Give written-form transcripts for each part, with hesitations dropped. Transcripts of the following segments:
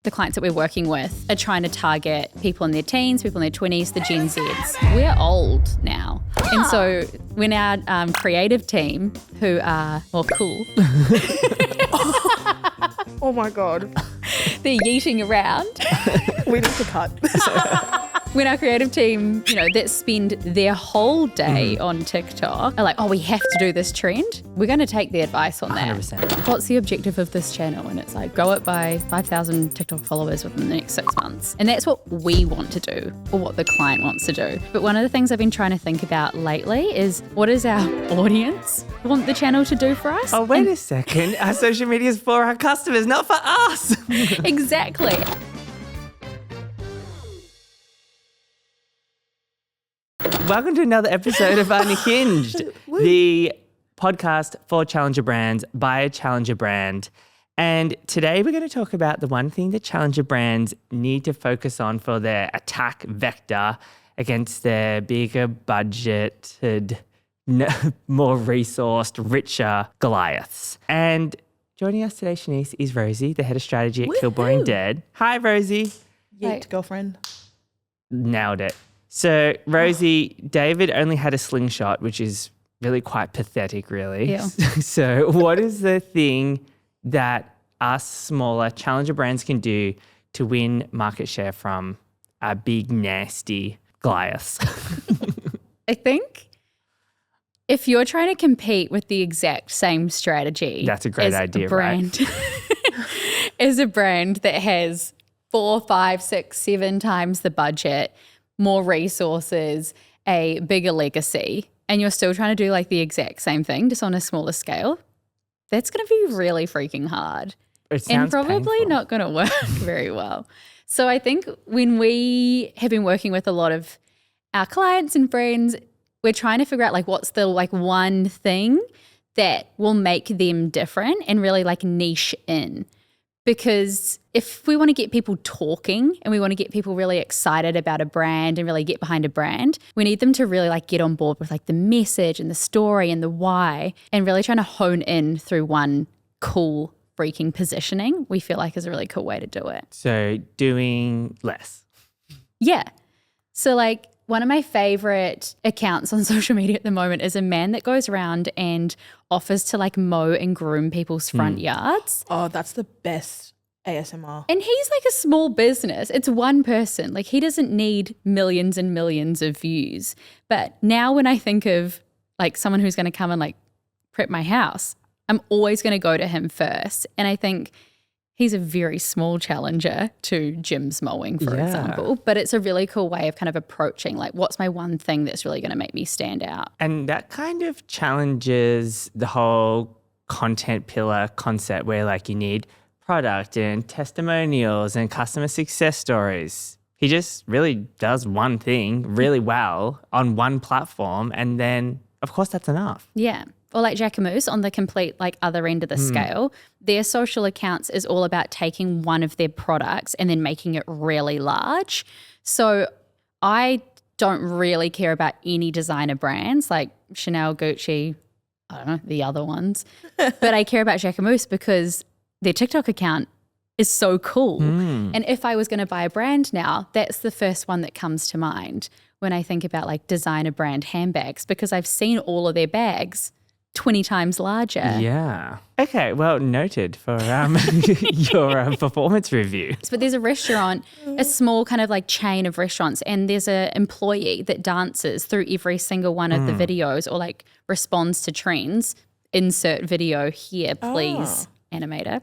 the clients that we're working with are trying to target people in their teens, people in their 20s, the Gen Zs. We're old now. And so when our creative team, who are more cool, Oh my God. they're yeeting around. We need to cut. When our creative team, that spend their whole day on TikTok are like, oh, we have to do this trend, we're going to take the advice on that. 100%. What's the objective of this channel? And it's like, grow it by 5,000 TikTok followers within the next 6 months. And that's what we want to do or what the client wants to do. But one of the things I've been trying to think about lately is what does our audience want the channel to do for us? Oh, wait a second. Our social media is for our customers, not for us. Exactly. Welcome to another episode of Unhinged, the podcast for challenger brands by a challenger brand. And today we're going to talk about the one thing that challenger brands need to focus on for their attack vector against their bigger budgeted, more resourced, richer Goliaths. And joining us today, Shanice, is Rosie, the head of strategy at Kilboring Dead. Hi, Rosie. Yeet, girlfriend. Nailed it. So, Rosie, David only had a slingshot, which is really quite pathetic, really. Yeah. So, what is the thing that us smaller challenger brands can do to win market share from a big, nasty Goliath? I think if you're trying to compete with the exact same strategy, That's a great idea, right? As a brand that has 4, 5, 6, 7 times the budget, more resources, a bigger legacy, and you're still trying to do like the exact same thing, just on a smaller scale, that's going to be really freaking hard. It sounds and probably painful. not going to work very well. So I think when we have been working with a lot of our clients and friends, we're trying to figure out like what's the like one thing that will make them different and really like niche in. Because if we want to get people talking and we want to get people really excited about a brand and really get behind a brand, we need them to really like get on board with like the message and the story and the why, and really trying to hone in through one cool freaking positioning, we feel like is a really cool way to do it. So, doing less. Yeah. So like one of my favorite accounts on social media at the moment is a man that goes around and offers to like mow and groom people's front yards. Oh, that's the best ASMR. And he's like a small business. It's one person. Like he doesn't need millions and millions of views. But now when I think of like someone who's going to come and like prep my house, I'm always going to go to him first. And I think he's a very small challenger to Jim's mowing, for example. But it's a really cool way of kind of approaching like what's my one thing that's really going to make me stand out. And that kind of challenges the whole content pillar concept where like you need product and testimonials and customer success stories. He just really does one thing really well on one platform, and then of course that's enough. Yeah. Or like Jacquemus on the complete like other end of the scale, their social accounts is all about taking one of their products and then making it really large. So I don't really care about any designer brands like Chanel, Gucci, I don't know, the other ones. But I care about Jacquemus because their TikTok account is so cool. And if I was going to buy a brand now, that's the first one that comes to mind when I think about like designer brand handbags, because I've seen all of their bags 20 times larger. Yeah. Okay, well, noted for your performance review. But there's a restaurant, a small kind of like chain of restaurants, and there's an employee that dances through every single one of the videos or like responds to trends. Insert video here, please, animator.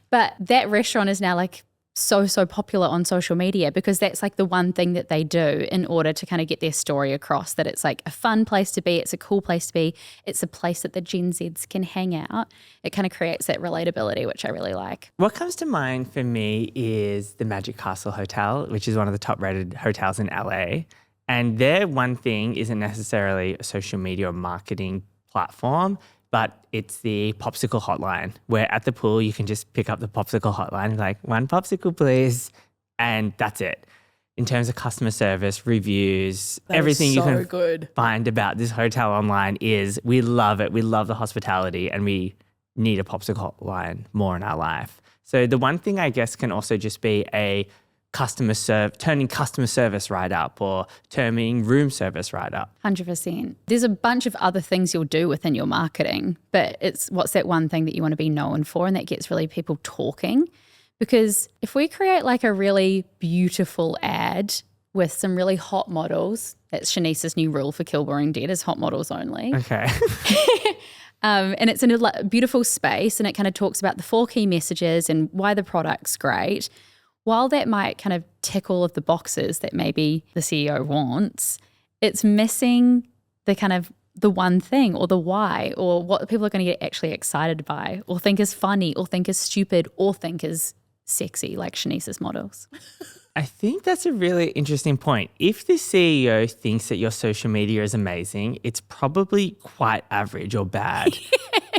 But that restaurant is now like so popular on social media because that's like the one thing that they do in order to kind of get their story across, that it's like a fun place to be, it's a cool place to be, it's a place that the Gen Zs can hang out. It kind of creates that relatability, which I really like. What comes to mind for me is the Magic Castle Hotel, which is one of the top rated hotels in LA. And their one thing isn't necessarily a social media or marketing platform, but it's the popsicle hotline, where at the pool you can just pick up the popsicle hotline and like, one popsicle please, and that's it. In terms of customer service, reviews, everything you can find about this hotel online is, we love it. We love the hospitality and we need a popsicle hotline more in our life. So the one thing I guess can also just be a turning customer service right up or turning room service right up. 100%. There's a bunch of other things you'll do within your marketing, but it's what's that one thing that you want to be known for, and that gets really people talking. Because if we create like a really beautiful ad with some really hot models, that's Shanice's new rule for Kill Boring Dead, is hot models only. Okay. And it's in a beautiful space, and it kind of talks about the 4 key messages and why the product's great. While that might kind of tick all of the boxes that maybe the CEO wants, it's missing the kind of the one thing or the why or what people are going to get actually excited by or think is funny or think is stupid or think is sexy, like Shanice's models. I think that's a really interesting point. If the CEO thinks that your social media is amazing, it's probably quite average or bad.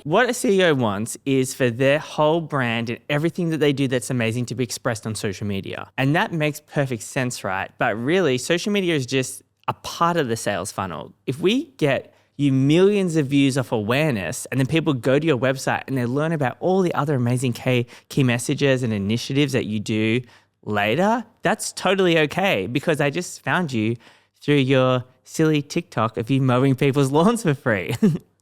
What a CEO wants is for their whole brand and everything that they do that's amazing to be expressed on social media. And that makes perfect sense, right? But really, social media is just a part of the sales funnel. If we get you millions of views off awareness and then people go to your website and they learn about all the other amazing key messages and initiatives that you do later, that's totally okay, because I just found you through your silly TikTok of you mowing people's lawns for free.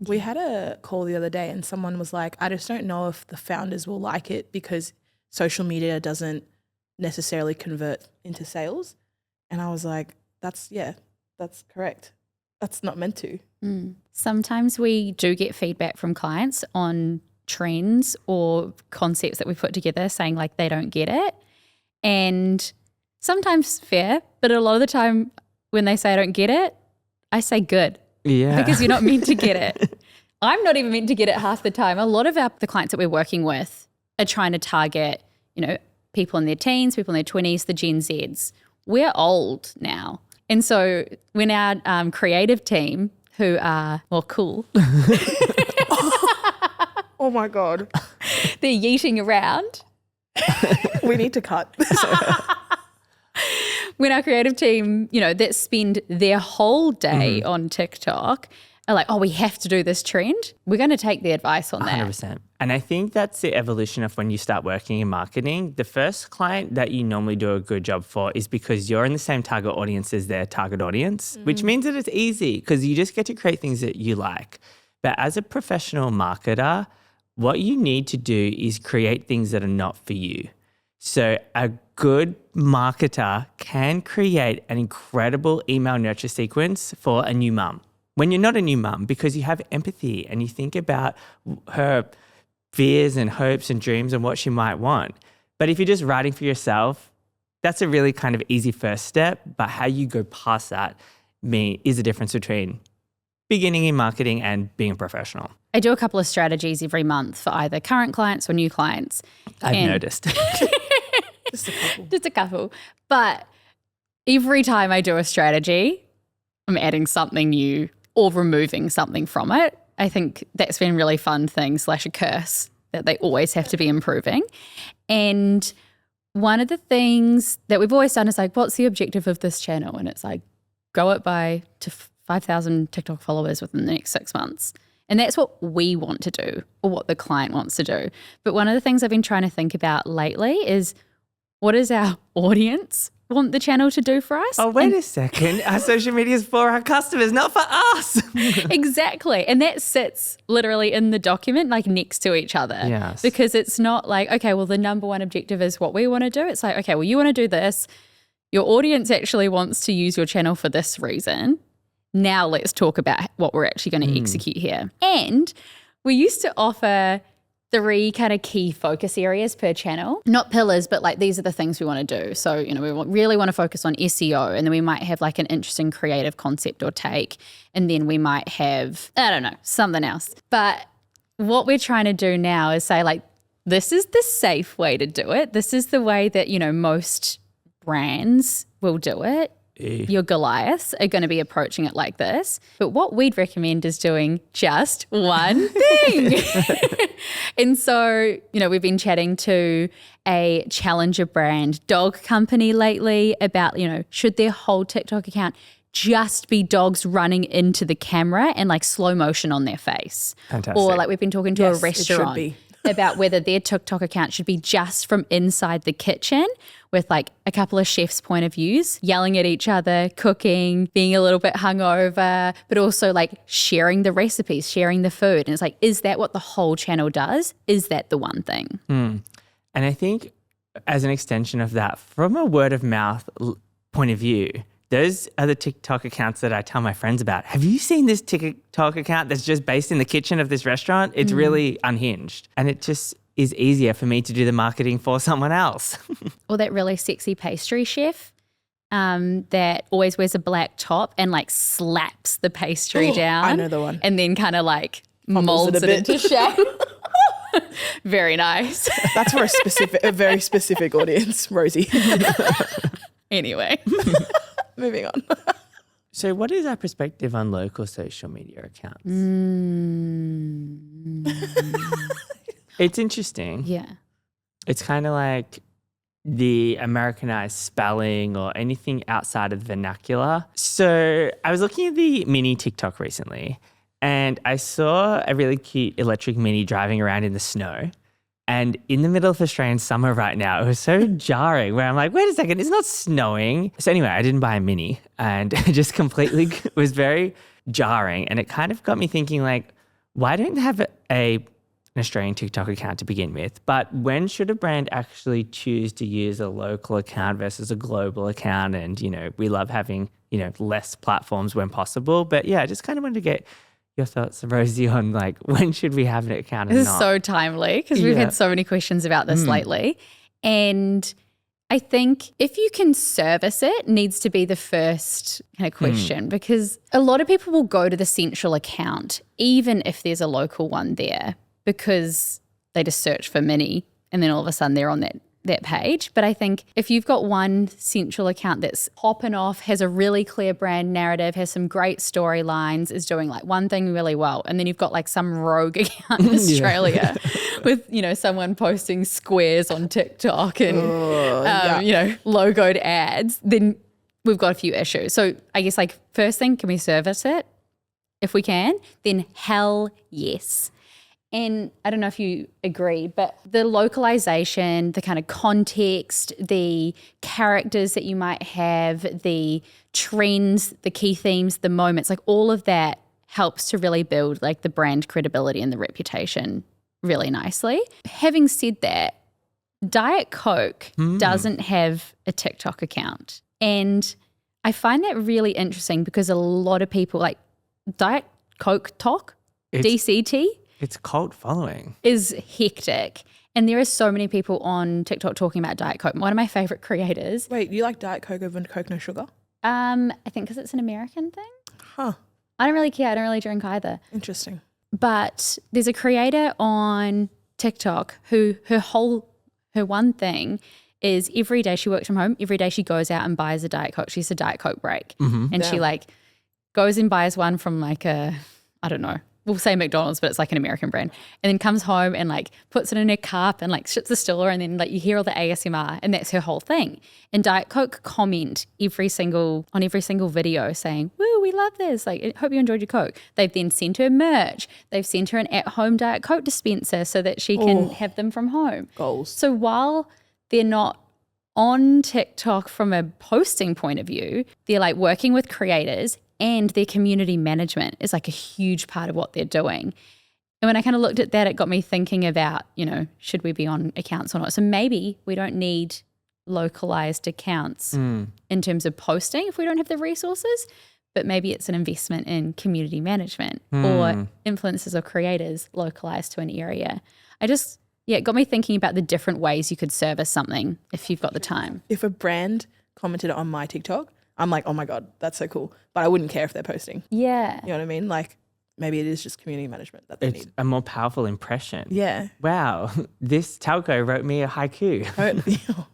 We had a call the other day and someone was like, I just don't know if the founders will like it because social media doesn't necessarily convert into sales. And I was like, that's correct. That's not meant to. Sometimes we do get feedback from clients on trends or concepts that we put together saying like they don't get it. And sometimes fair, but a lot of the time when they say I don't get it, I say good. Yeah. Because you're not meant to get it. I'm not even meant to get it half the time. A lot of the clients that we're working with are trying to target, people in their teens, people in their 20s, the Gen Zs. We're old now. And so when our creative team, who are more cool, Oh my God. they're yeeting around. We need to cut. When our creative team, that spend their whole day on TikTok are like, oh, we have to do this trend, we're going to take the advice on that. 100%. And I think that's the evolution of when you start working in marketing. The first client that you normally do a good job for is because you're in the same target audience as their target audience, which means that it's easy because you just get to create things that you like. But as a professional marketer, what you need to do is create things that are not for you. So a good marketer can create an incredible email nurture sequence for a new mum. When you're not a new mum, because you have empathy and you think about her fears and hopes and dreams and what she might want. But if you're just writing for yourself, that's a really kind of easy first step. But how you go past that is the difference between beginning in marketing and being a professional. I do a couple of strategies every month for either current clients or new clients. I've noticed. Just a couple. Just a couple. But every time I do a strategy, I'm adding something new or removing something from it. I think that's been a really fun thing / a curse that they always have to be improving. And one of the things that we've always done is like, what's the objective of this channel? And it's like, grow it to 5,000 TikTok followers within the next 6 months. And that's what we want to do or what the client wants to do. But one of the things I've been trying to think about lately is, what does our audience want the channel to do for us? Oh, wait a second. Our social media is for our customers, not for us. Exactly. And that sits literally in the document, like next to each other. Yes. Because it's not like, okay, well, the number one objective is what we want to do. It's like, okay, well, you want to do this. Your audience actually wants to use your channel for this reason. Now let's talk about what we're actually going to execute here. And we used to offer 3 kind of key focus areas per channel, not pillars, but like these are the things we want to do. So, we really want to focus on SEO, and then we might have like an interesting creative concept or take, and then we might have, I don't know, something else. But what we're trying to do now is say like, this is the safe way to do it. This is the way that, most brands will do it. Your Goliaths are going to be approaching it like this. But what we'd recommend is doing just one thing. And so, we've been chatting to a challenger brand dog company lately about, should their whole TikTok account just be dogs running into the camera and like slow motion on their face? Fantastic. Or like we've been talking to Yes, a restaurant. it should be. about whether their TikTok account should be just from inside the kitchen with like a couple of chefs' point of views, yelling at each other, cooking, being a little bit hungover, but also like sharing the recipes, sharing the food. And it's like, is that what the whole channel does? Is that the one thing? And I think as an extension of that, from a word of mouth point of view, those are the TikTok accounts that I tell my friends about. Have you seen this TikTok account that's just based in the kitchen of this restaurant? It's really unhinged. And it just is easier for me to do the marketing for someone else. Or that really sexy pastry chef that always wears a black top and like slaps the pastry down. I know the one. And then kind of like Fumbles molds it a it bit. into shape. Very nice. That's for a very specific audience, Rosie. Anyway. Moving on. So what is our perspective on local social media accounts? It's interesting. Yeah. It's kind of like the Americanized spelling or anything outside of the vernacular. So I was looking at the mini TikTok recently and I saw a really cute electric mini driving around in the snow. And in the middle of Australian summer right now, it was so jarring where I'm like, wait a second, it's not snowing. So anyway, I didn't buy a mini and it just completely was very jarring. And it kind of got me thinking like, why don't they have an Australian TikTok account to begin with? But when should a brand actually choose to use a local account versus a global account? And, you know, we love having, you know, less platforms when possible. But yeah, I just kind of wanted to get your thoughts, Rosie, on like when should we have an account and This not? is so timely because we've had so many questions about this lately. And I think if you can service it needs to be the first kind of question because a lot of people will go to the central account even if there's a local one there because they just search for mini and then all of a sudden they're on that page. But I think if you've got one central account that's popping off, has a really clear brand narrative, has some great storylines, is doing like one thing really well, and then you've got like some rogue account in Australia with, you know, someone posting squares on TikTok and, you know, logoed ads, then we've got a few issues. So I guess like first thing, can we service it? If we can, then hell yes. And I don't know if you agree, but the localization, the kind of context, the characters that you might have, the trends, the key themes, the moments, like all of that helps to really build like the brand credibility and the reputation really nicely. Having said that, Diet Coke doesn't have a TikTok account. And I find that really interesting because a lot of people like Diet Coke Talk, DCT. It's cult following. Is hectic. And there are so many people on TikTok talking about Diet Coke. One of my favorite creators. Wait, you like Diet Coke over Coke no sugar? I think because it's an American thing. Huh. I don't really care. I don't really drink either. Interesting. But there's a creator on TikTok who her one thing is every day she works from home, every day she goes out and buys a Diet Coke. She's a Diet Coke break. And she like goes and buys one from like I don't know, we'll say McDonald's, but it's like an American brand, and then comes home and like puts it in her cup and like shits the stiller, and then like you hear all the ASMR, and that's her whole thing. And Diet Coke comment on every single video saying, "Woo, we love this! Like, I hope you enjoyed your Coke." They've then sent her merch. They've sent her an at-home Diet Coke dispenser so that she can have them from home. Goals. So while they're not on TikTok from a posting point of view, they're like working with creators. And their community management is like a huge part of what they're doing. And when I kind of looked at that, it got me thinking about, you know, should we be on accounts or not? So maybe we don't need localized accounts in terms of posting if we don't have the resources, but maybe it's an investment in community management or influencers or creators localized to an area. It got me thinking about the different ways you could service something if you've got the time. If a brand commented on my TikTok, I'm like, oh my God, that's so cool. But I wouldn't care if they're posting. Yeah. You know what I mean? Like maybe it is just community management that they It's need. a more powerful impression. Yeah. Wow, this telco wrote me a haiku.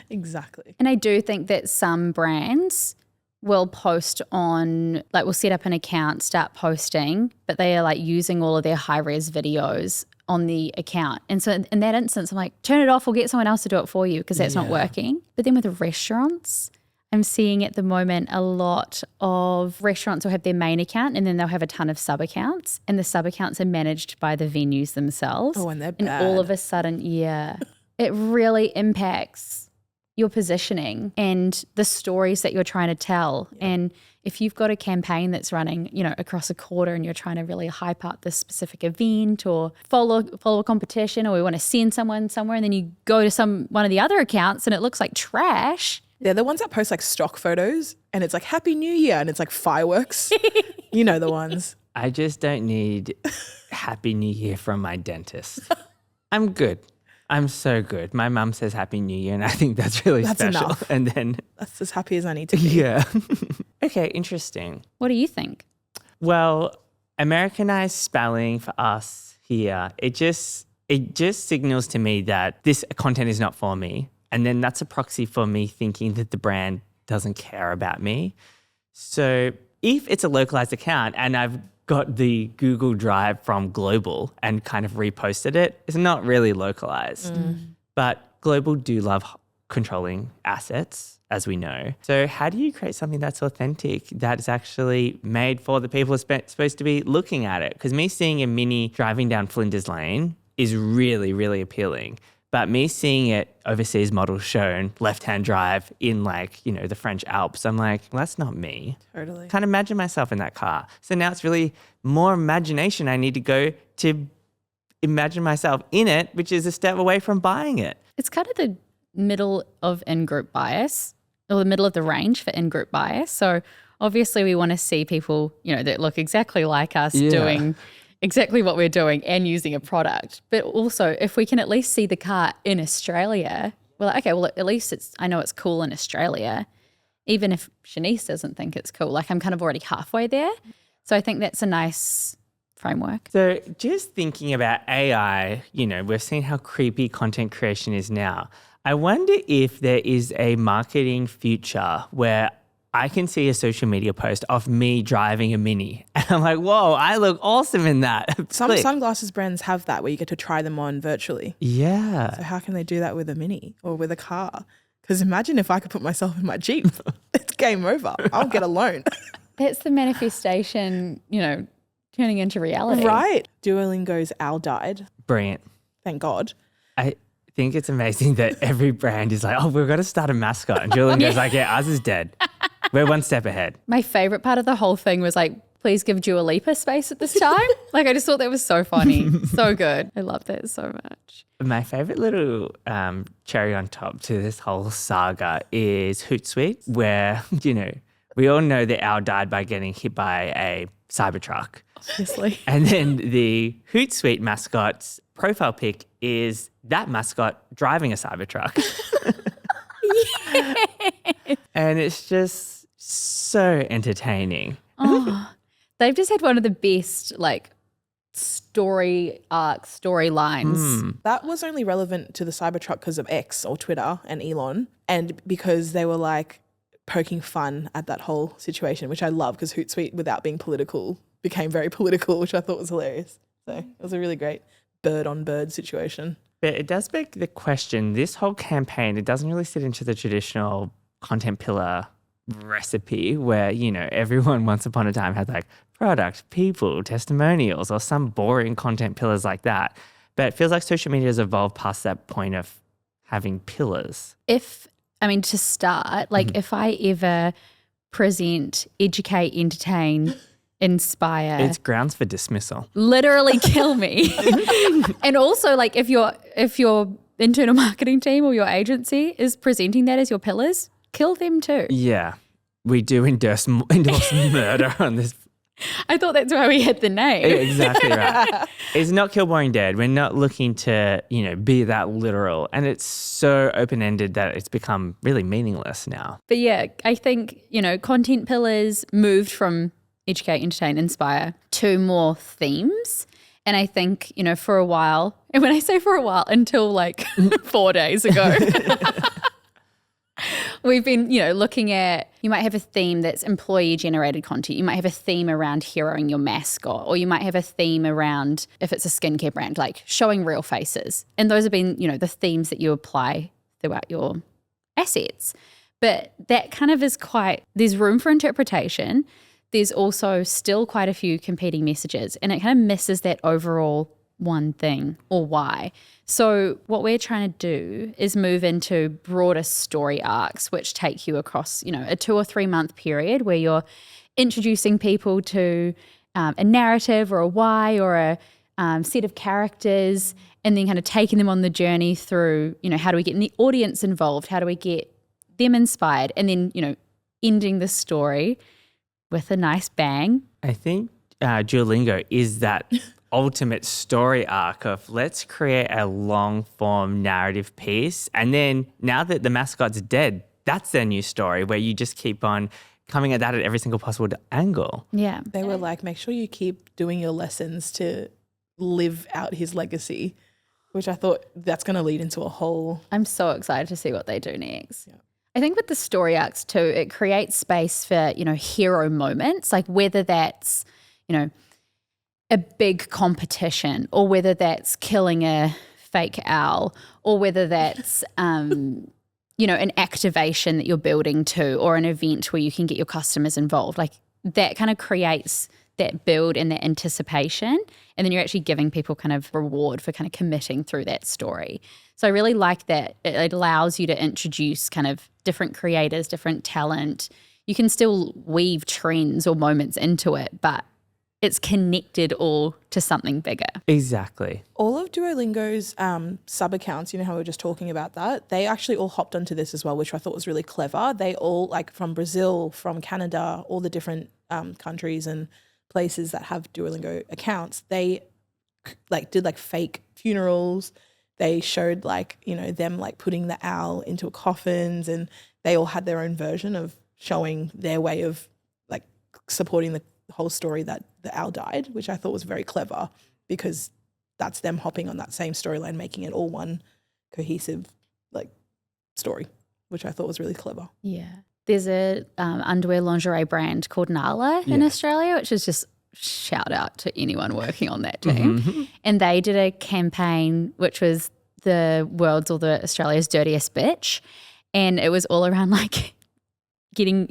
Exactly. And I do think that some brands will post on, like will set up an account, start posting, but they are like using all of their high-res videos on the account. And so in that instance, I'm like, turn it off or get someone else to do it for you because that's not working. But then with restaurants, I'm seeing at the moment a lot of restaurants will have their main account and then they'll have a ton of sub-accounts, and the sub-accounts are managed by the venues themselves. Oh, and they're And bad. all of a sudden, it really impacts your positioning and the stories that you're trying to tell. Yeah. And if you've got a campaign that's running, across a quarter and you're trying to really hype up this specific event or follow a competition, or we want to send someone somewhere, and then you go to one of the other accounts and it looks like trash. They're the ones that post like stock photos and it's like Happy New Year and it's like fireworks. You know the ones. I just don't need Happy New Year from my dentist. I'm good. I'm so good. My mum says Happy New Year and I think that's really special. Enough. And then that's as happy as I need to be. Yeah. Okay, interesting. What do you think? Well, Americanized spelling for us here, it just signals to me that this content is not for me. And then that's a proxy for me thinking that the brand doesn't care about me. So if it's a localized account and I've got the Google Drive from Global and kind of reposted it, it's not really localized. But Global do love controlling assets, as we know. So how do you create something that's authentic, that is actually made for the people who are supposed to be looking at it? Because me seeing a Mini driving down Flinders Lane is really, really appealing. But me seeing it overseas model shown left-hand drive in the French Alps, I'm like, well, that's not me. Totally. Can't imagine myself in that car. So now it's really more imagination I need to go to imagine myself in it, which is a step away from buying it. It's kind of the middle of in-group bias, or the middle of the range for in-group bias. So obviously we want to see people, that look exactly like us doing exactly what we're doing and using a product. But also if we can at least see the car in Australia, we're like, okay, well, at least I know it's cool in Australia, even if Shanice doesn't think it's cool. Like I'm kind of already halfway there. So I think that's a nice framework. So just thinking about AI, we've seen how creepy content creation is now. I wonder if there is a marketing future where I can see a social media post of me driving a Mini and I'm like, whoa, I look awesome in that. Some sunglasses brands have that where you get to try them on virtually. Yeah. So how can they do that with a Mini or with a car? Because imagine if I could put myself in my Jeep. It's game over. I'll get a loan. That's the manifestation, turning into reality. Right. Duolingo's owl died. Brilliant. Thank God. I think it's amazing that every brand is like, oh, we've got to start a mascot. And Duolingo's like, yeah, ours is dead. We're one step ahead. My favorite part of the whole thing was like, please give Dua Lipa space at this time. I just thought that was so funny. So good. I love that so much. My favorite little cherry on top to this whole saga is Hootsuite, where, we all know that owl died by getting hit by a Cybertruck. Obviously. And then the Hootsuite mascot's profile pic is that mascot driving a Cybertruck. And it's just so entertaining. Oh, they've just had one of the best story arcs, storylines. That was only relevant to the Cybertruck because of X or Twitter and Elon, and because they were poking fun at that whole situation, which I love because Hootsuite, without being political, became very political, which I thought was hilarious. So it was a really great bird on bird situation. But it does beg the question, this whole campaign, it doesn't really fit into the traditional content pillar recipe where, everyone once upon a time had product, people, testimonials, or some boring content pillars like that. But it feels like social media has evolved past that point of having pillars. To start, if I ever present, educate, entertain, inspire, it's grounds for dismissal. Literally kill me. And also if your internal marketing team or your agency is presenting that as your pillars, kill them too. Yeah. We do endorse murder on this. I thought that's why we had the name. Exactly right. It's not kill, boring, dead. We're not looking to, be that literal. And it's so open-ended that it's become really meaningless now. But yeah, I think, content pillars moved from educate, entertain, inspire to more themes. And I think, for a while, and when I say for a while, until 4 days ago, we've been, looking at, you might have a theme that's employee-generated content. You might have a theme around heroing your mascot, or you might have a theme around, if it's a skincare brand, showing real faces. And those have been, the themes that you apply throughout your assets. But that kind of is there's room for interpretation. There's also still quite a few competing messages, and it kind of misses that overall one thing or why. So what we're trying to do is move into broader story arcs, which take you across, a 2 or 3 month period where you're introducing people to a narrative or a why or a set of characters, and then kind of taking them on the journey through, how do we get the audience involved? How do we get them inspired? And then, ending the story with a nice bang. I think Duolingo is that ultimate story arc of let's create a long form narrative piece. And then now that the mascot's dead, that's their new story where you just keep on coming at that at every single possible angle. Yeah. They were like, make sure you keep doing your lessons to live out his legacy, which I thought that's going to lead into a whole... I'm so excited to see what they do next. Yeah. I think with the story arcs too, it creates space for, hero moments, like whether that's, a big competition or whether that's killing a fake owl or whether that's, an activation that you're building to or an event where you can get your customers involved. Like that kind of creates that build and that anticipation, and then you're actually giving people kind of reward for kind of committing through that story. So I really like that. It allows you to introduce kind of different creators, different talent. You can still weave trends or moments into it, but it's connected all to something bigger. Exactly. All of Duolingo's sub-accounts, how we were just talking about that, they actually all hopped onto this as well, which I thought was really clever. They all, like from Brazil, from Canada, all the different countries and places that have Duolingo accounts, they did fake funerals. They showed them putting the owl into coffins, and they all had their own version of showing their way of supporting the whole story that the owl died, which I thought was very clever because that's them hopping on that same storyline, making it all one cohesive story, which I thought was really clever. Yeah. There's a underwear lingerie brand called Nala in Australia, which is just shout out to anyone working on that team. Mm-hmm. And they did a campaign which was the world's or the Australia's dirtiest bitch. And it was all around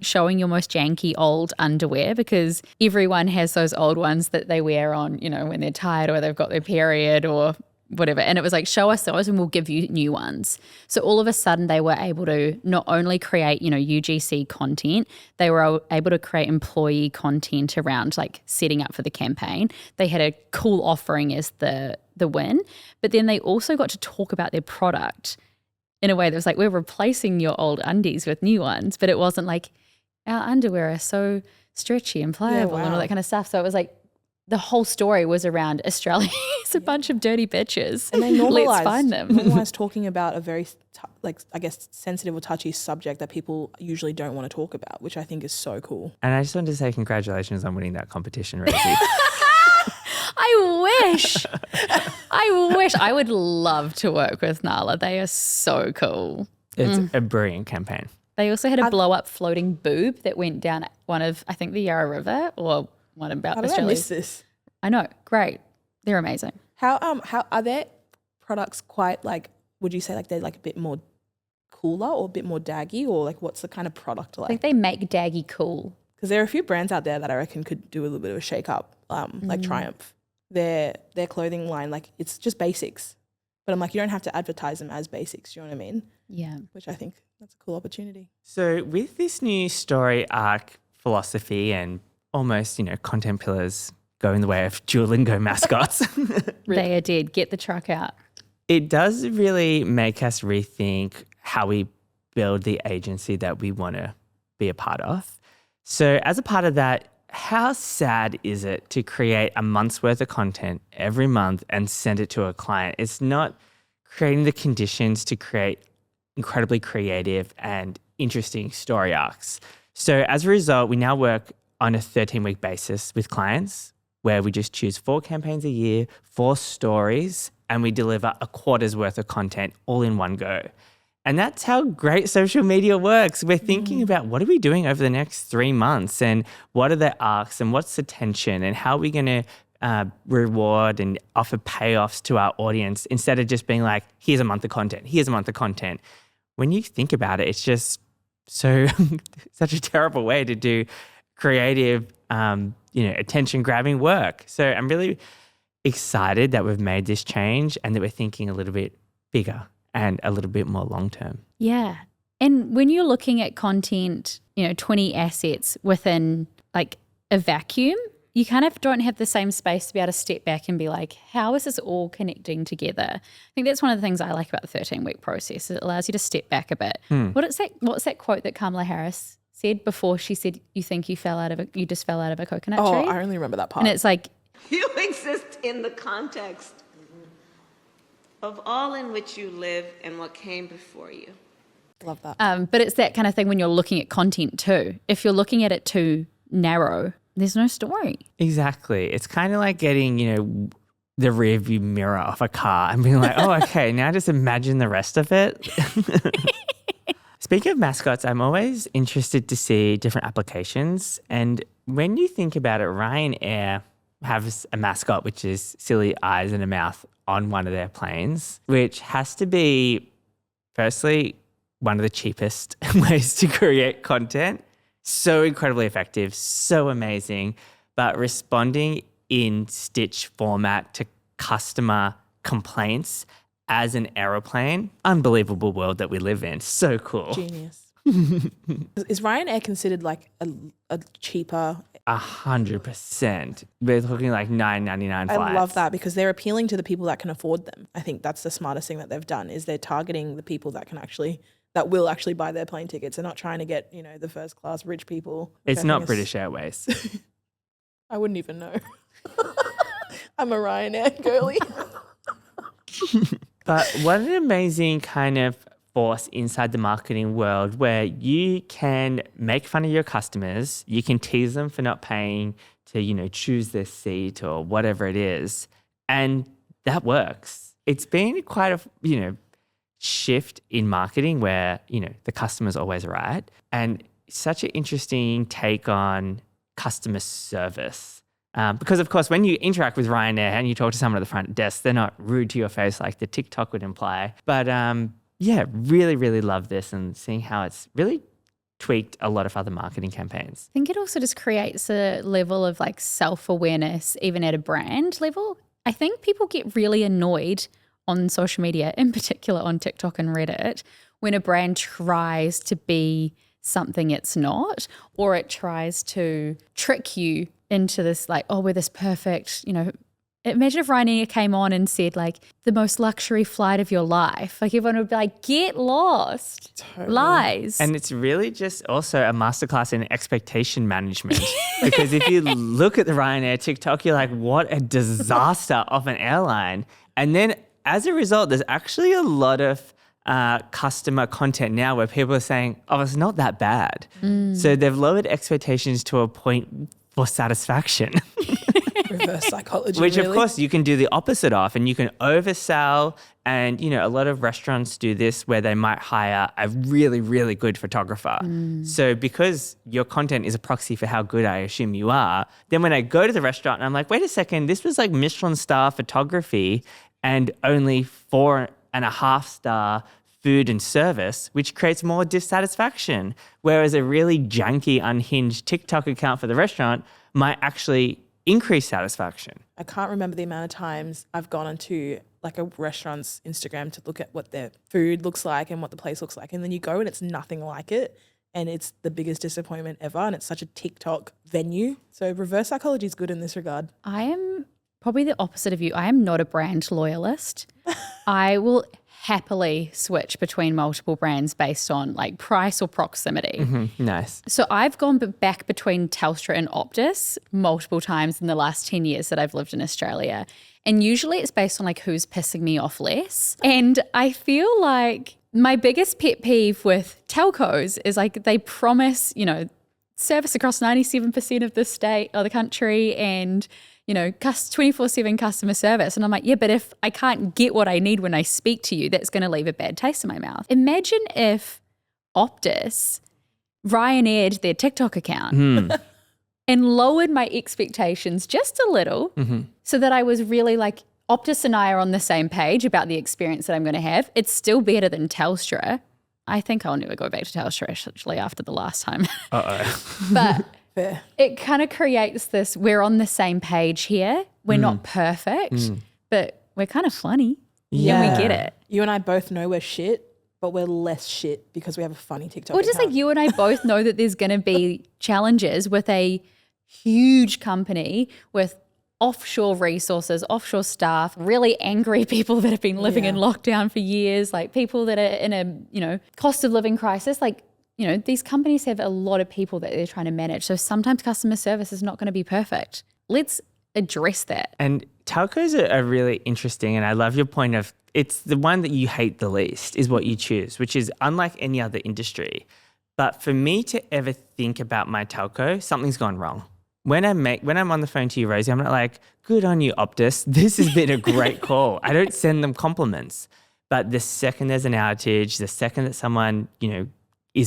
showing your most janky old underwear, because everyone has those old ones that they wear on, when they're tired or they've got their period or whatever. And it was show us those and we'll give you new ones. So all of a sudden they were able to not only create, UGC content, they were able to create employee content around setting up for the campaign. They had a cool offering as the win, but then they also got to talk about their product in a way that was we're replacing your old undies with new ones, but it wasn't our underwear are so stretchy and pliable and all that kind of stuff. So it was the whole story was around Australia is a bunch of dirty bitches. And they normalized, let's find them. Normalized talking about a very, sensitive or touchy subject that people usually don't want to talk about, which I think is so cool. And I just wanted to say congratulations on winning that competition, Rosie. I wish. I would love to work with Nala. They are so cool. It's a brilliant campaign. They also had a blow-up floating boob that went down one of, I think, the Yarra River or one about Australia. I miss this? I know. Great. They're amazing. How are their products quite would you say they're a bit more cooler or a bit more daggy, or what's the kind of product like? I think they make daggy cool. Because there are a few brands out there that I reckon could do a little bit of a shake up, like Triumph. Their clothing line, it's just basics. But I'm you don't have to advertise them as basics, you know what I mean? Yeah. Which I think that's a cool opportunity. So with this new story arc philosophy and almost, content pillars going the way of Duolingo mascots. They are dead. Get the truck out. It does really make us rethink how we build the agency that we want to be a part of. So as a part of that, how sad is it to create a month's worth of content every month and send it to a client? It's not creating the conditions to create incredibly creative and interesting story arcs. So as a result, we now work on a 13-week basis with clients where we just choose 4 campaigns a year, 4 stories, and we deliver a quarter's worth of content all in one go. And that's how great social media works. We're thinking about what are we doing over the next 3 months, and what are the arcs, and what's the tension, and how are we going to reward and offer payoffs to our audience instead of just being here's a month of content, here's a month of content. When you think about it, it's just so such a terrible way to do creative, attention grabbing work. So I'm really excited that we've made this change and that we're thinking a little bit bigger and a little bit more long term. Yeah. And when you're looking at content, 20 assets within like a vacuum, you kind of don't have the same space to be able to step back and be like, how is this all connecting together? I think that's one of the things I like about the 13-week process. It allows you to step back a bit. What's that quote that Kamala Harris said before she said, you think you just fell out of a coconut tree? Oh, I only remember that part. And it's like, You exist in the context of all in which you live and what came before you. Love that. but it's that kind of thing when you're looking at content too. If you're looking at it too narrow, there's no story. Exactly. It's kind of like getting, the rear view mirror off a car and being like, oh, okay, now just imagine the rest of it. Speaking of mascots, I'm always interested to see different applications. And when you think about it, Ryanair has a mascot, which is silly eyes and a mouth on one of their planes, which has to be, firstly, one of the cheapest ways to create content. So incredibly effective, so amazing, but responding in stitch format to customer complaints as an aeroplane, unbelievable world that we live in. So cool. Genius. Is Ryanair considered like a cheaper? 100%. We're talking like $9.99 flights. I love that because they're appealing to the people that can afford them. I think that's the smartest thing that they've done is they're targeting the people that will actually buy their plane tickets. They're not trying to get, the first class rich people. It's not British Airways. I wouldn't even know. I'm a Ryanair girly. But what an amazing kind of force inside the marketing world where you can make fun of your customers, you can tease them for not paying to, choose their seat or whatever it is, and that works. It's been quite a, shift in marketing where, the customer's always right, and such an interesting take on customer service. Because, of course, when you interact with Ryanair and you talk to someone at the front desk, they're not rude to your face like the TikTok would imply. But, really, really love this and seeing how it's really tweaked a lot of other marketing campaigns. I think it also just creates a level of like self-awareness, even at a brand level. I think people get really annoyed on social media, in particular on TikTok and Reddit, when a brand tries to be something it's not, or it tries to trick you into this like, oh, we're this perfect, imagine if Ryanair came on and said like the most luxury flight of your life. Like everyone would be like, get lost. Totally. Lies. And it's really just also a masterclass in expectation management. Because if you look at the Ryanair TikTok, you're like, what a disaster of an airline. And then as a result, there's actually a lot of customer content now where people are saying, oh, it's not that bad. So they've lowered expectations to a point for satisfaction. Reverse psychology. Which, really? of course, you can do the opposite of, and you can oversell. And, a lot of restaurants do this where they might hire a really, really good photographer. So because your content is a proxy for how good I assume you are, then when I go to the restaurant, I'm like, wait a second, this was like Michelin star photography and only 4.5-star food and service, which creates more dissatisfaction. Whereas a really janky, unhinged TikTok account for the restaurant might actually increase satisfaction. I can't remember the amount of times I've gone onto like a restaurant's Instagram to look at what their food looks like and what the place looks like. And then you go and it's nothing like it. And it's the biggest disappointment ever. And it's such a TikTok venue. So reverse psychology is good in this regard. I am probably the opposite of you. I am not a brand loyalist. I will happily switch between multiple brands based on like price or proximity. Nice. So I've gone back between Telstra and Optus multiple times in the last 10 years that I've lived in Australia. And usually it's based on like who's pissing me off less. And I feel like my biggest pet peeve with telcos is like they promise, service across 97% of the state or the country and 24/7 customer service. And I'm like, yeah, but if I can't get what I need when I speak to you, that's going to leave a bad taste in my mouth. Imagine if Optus Ryanaired their TikTok account and lowered my expectations just a little so that I was really like, Optus and I are on the same page about the experience that I'm going to have. It's still better than Telstra. I think I'll never go back to Telstra actually after the last time. Uh-oh. But Fair. it kind of creates this, we're on the same page here. We're not perfect, but we're kind of funny. Yeah, we get it. You and I both know we're shit, but we're less shit because we have a funny TikTok Or just account. like you and I both know that there's going to be challenges with a huge company with offshore resources, offshore staff, really angry people that have been living in lockdown for years, like people that are in a, cost of living crisis. Like, these companies have a lot of people that they're trying to manage. So sometimes customer service is not going to be perfect. Let's address that. And telcos are really interesting, and I love your point of it's the one that you hate the least is what you choose, which is unlike any other industry. But for me to ever think about my telco, something's gone wrong. When I'm on the phone to you, Rosie, I'm not like, good on you, Optus. This has been a great call. I don't send them compliments. But the second there's an outage, the second that someone,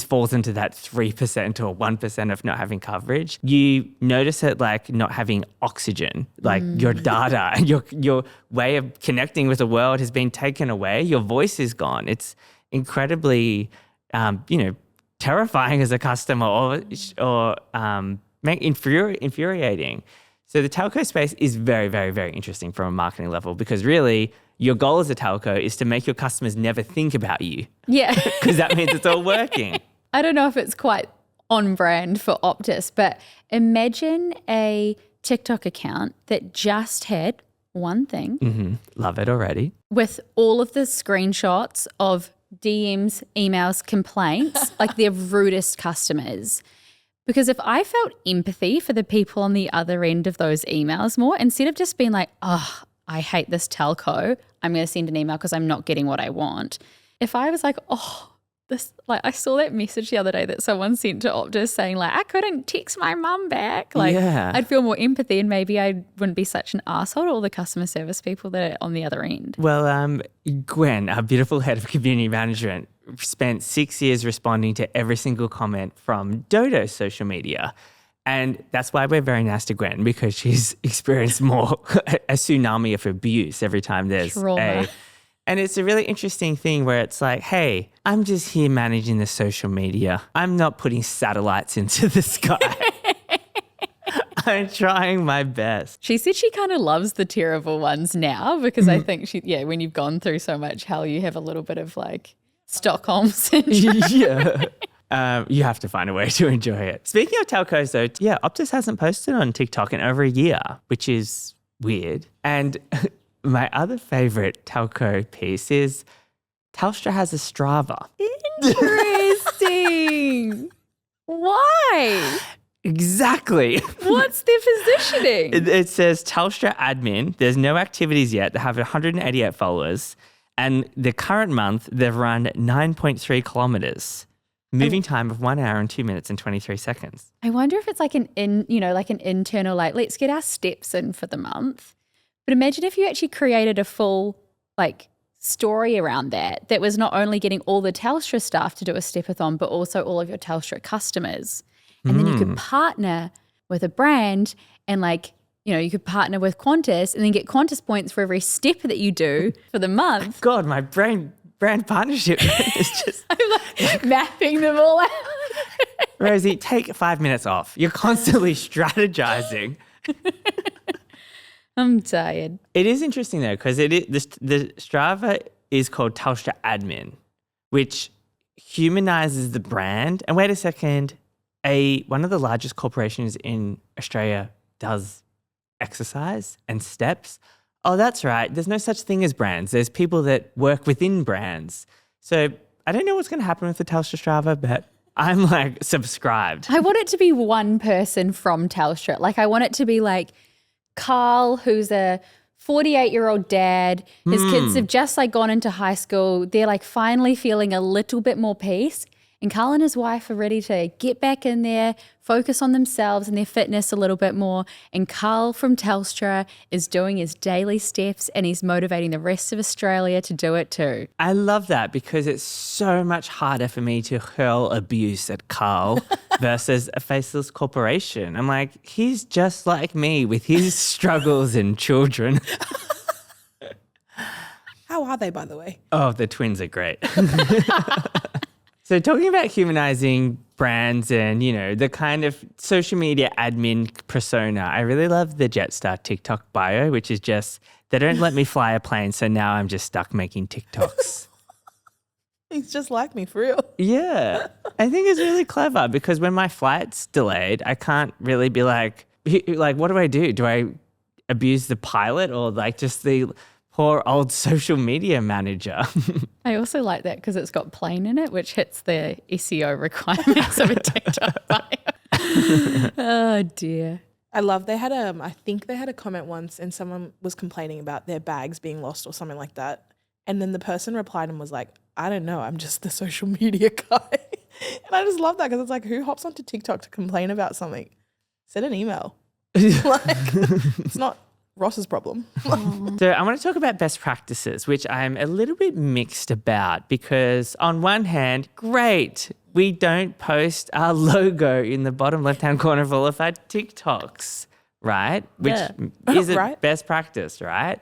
falls into that 3% or 1% of not having coverage, you notice it like not having oxygen, like your data and your way of connecting with the world has been taken away. Your voice is gone. It's incredibly, terrifying as a customer or infuriating. So the telco space is very, very, very interesting from a marketing level because really your goal as a telco is to make your customers never think about you. Yeah. Because that means it's all working. I don't know if it's quite on brand for Optus, but imagine a TikTok account that just had one thing. Mm-hmm. Love it already. With all of the screenshots of DMs, emails, complaints, like their rudest customers. Because if I felt empathy for the people on the other end of those emails more, instead of just being like, oh, I hate this telco, I'm going to send an email because I'm not getting what I want. If I was like, oh, this, like I saw that message the other day that someone sent to Optus saying like, I couldn't text my mum back. Like I'd feel more empathy and maybe I wouldn't be such an arsehole to all the customer service people that are on the other end. Well, Gwen, our beautiful head of community management, spent 6 years responding to every single comment from Dodo's social media. And that's why we're very nice to Gwen, because she's experienced more a tsunami of abuse every time there's trauma. And it's a really interesting thing where it's like, hey, I'm just here managing the social media. I'm not putting satellites into the sky. I'm trying my best. She said she kind of loves the terrible ones now because I think when you've gone through so much hell, you have a little bit of like Stockholm syndrome. Yeah. You have to find a way to enjoy it. Speaking of telcos though, Optus hasn't posted on TikTok in over a year, which is weird. And my other favorite telco piece is Telstra has a Strava. Interesting. Why? Exactly. What's their positioning? It says Telstra admin. There's no activities yet. They have 188 followers. And the current month, they've run 9.3 kilometers. Moving time of 1 hour and 2 minutes and 23 seconds. I wonder if it's like an internal, like, let's get our steps in for the month. But imagine if you actually created a full, like, story around that was not only getting all the Telstra staff to do a step-a-thon, but also all of your Telstra customers. And then you could partner with a brand and, like, you could partner with Qantas and then get Qantas points for every step that you do for the month. God, my brand partnership is just... I'm like mapping them all out. Rosie, take 5 minutes off. You're constantly strategizing. I'm tired. It is interesting though, because the Strava is called Telstra Admin, which humanizes the brand. And wait a second, one of the largest corporations in Australia does exercise and steps. Oh, that's right. There's no such thing as brands. There's people that work within brands. So I don't know what's going to happen with the Telstra Strava, but I'm like subscribed. I want it to be one person from Telstra. Like I want it to be like Carl, who's a 48-year-old dad. His kids have just like gone into high school. They're like finally feeling a little bit more peace. And Carl and his wife are ready to get back in there, focus on themselves and their fitness a little bit more. And Carl from Telstra is doing his daily steps and he's motivating the rest of Australia to do it too. I love that because it's so much harder for me to hurl abuse at Carl versus a faceless corporation. I'm like, he's just like me with his struggles and children. How are they, by the way? Oh, the twins are great. So talking about humanizing brands and, you know, the kind of social media admin persona, I really love the Jetstar TikTok bio, which is just, they don't let me fly a plane, so now I'm just stuck making TikToks. He's just like me, for real. Yeah. I think it's really clever because when my flight's delayed, I can't really be like, what do I do? Do I abuse the pilot or like just the poor old social media manager? I also like that because it's got plane in it, which hits the SEO requirements of a TikTok bio. Oh, dear. I love I think they had a comment once and someone was complaining about their bags being lost or something like that. And then the person replied and was like, I don't know, I'm just the social media guy. And I just love that because it's like, who hops onto TikTok to complain about something? Send an email. Like, it's not Ross's problem. So I want to talk about best practices, which I'm a little bit mixed about because on one hand, great, we don't post our logo in the bottom left-hand corner of all of our TikToks, right? Which is a Right. best practice, right?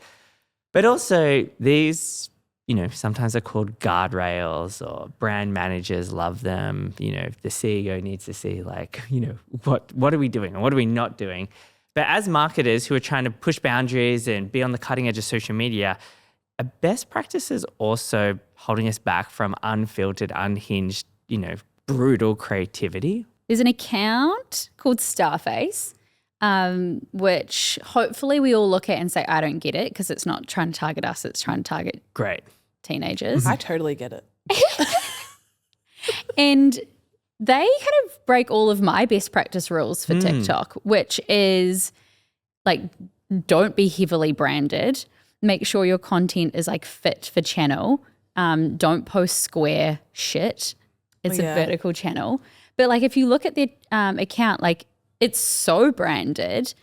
But also these, you know, sometimes are called guardrails or brand managers love them. You know, the CEO needs to see like, you know, what are we doing and what are we not doing? But as marketers who are trying to push boundaries and be on the cutting edge of social media, a best practice is also holding us back from unfiltered, unhinged, you know, brutal creativity. There's an account called Starface, which hopefully we all look at and say, I don't get it because it's not trying to target us, it's trying to target Great. teenagers. I totally get it. And they kind of break all of my best practice rules for TikTok, which is like, don't be heavily branded. Make sure your content is like fit for channel. Don't post square shit. It's a vertical channel. But like if you look at their account, like it's so branded,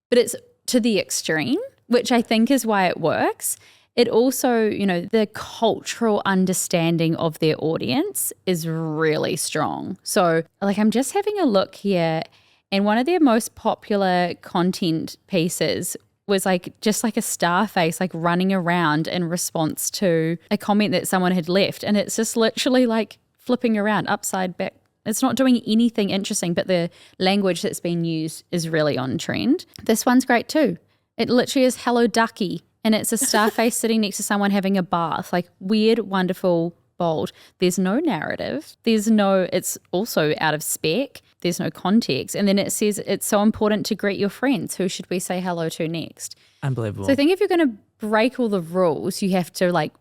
but it's to the extreme, which I think is why it works. It also, you know, the cultural understanding of their audience is really strong. So like I'm just having a look here and one of their most popular content pieces was like just like a star face like running around in response to a comment that someone had left. And it's just literally like flipping around upside back. It's not doing anything interesting, but the language that's being used is really on trend. This one's great too. It literally is Hello Ducky. And it's a star face sitting next to someone having a bath, like weird, wonderful, bold. There's no narrative. It's also out of spec. There's no context. And then it says it's so important to greet your friends. Who should we say hello to next? Unbelievable. So I think if you're going to break all the rules, you have to like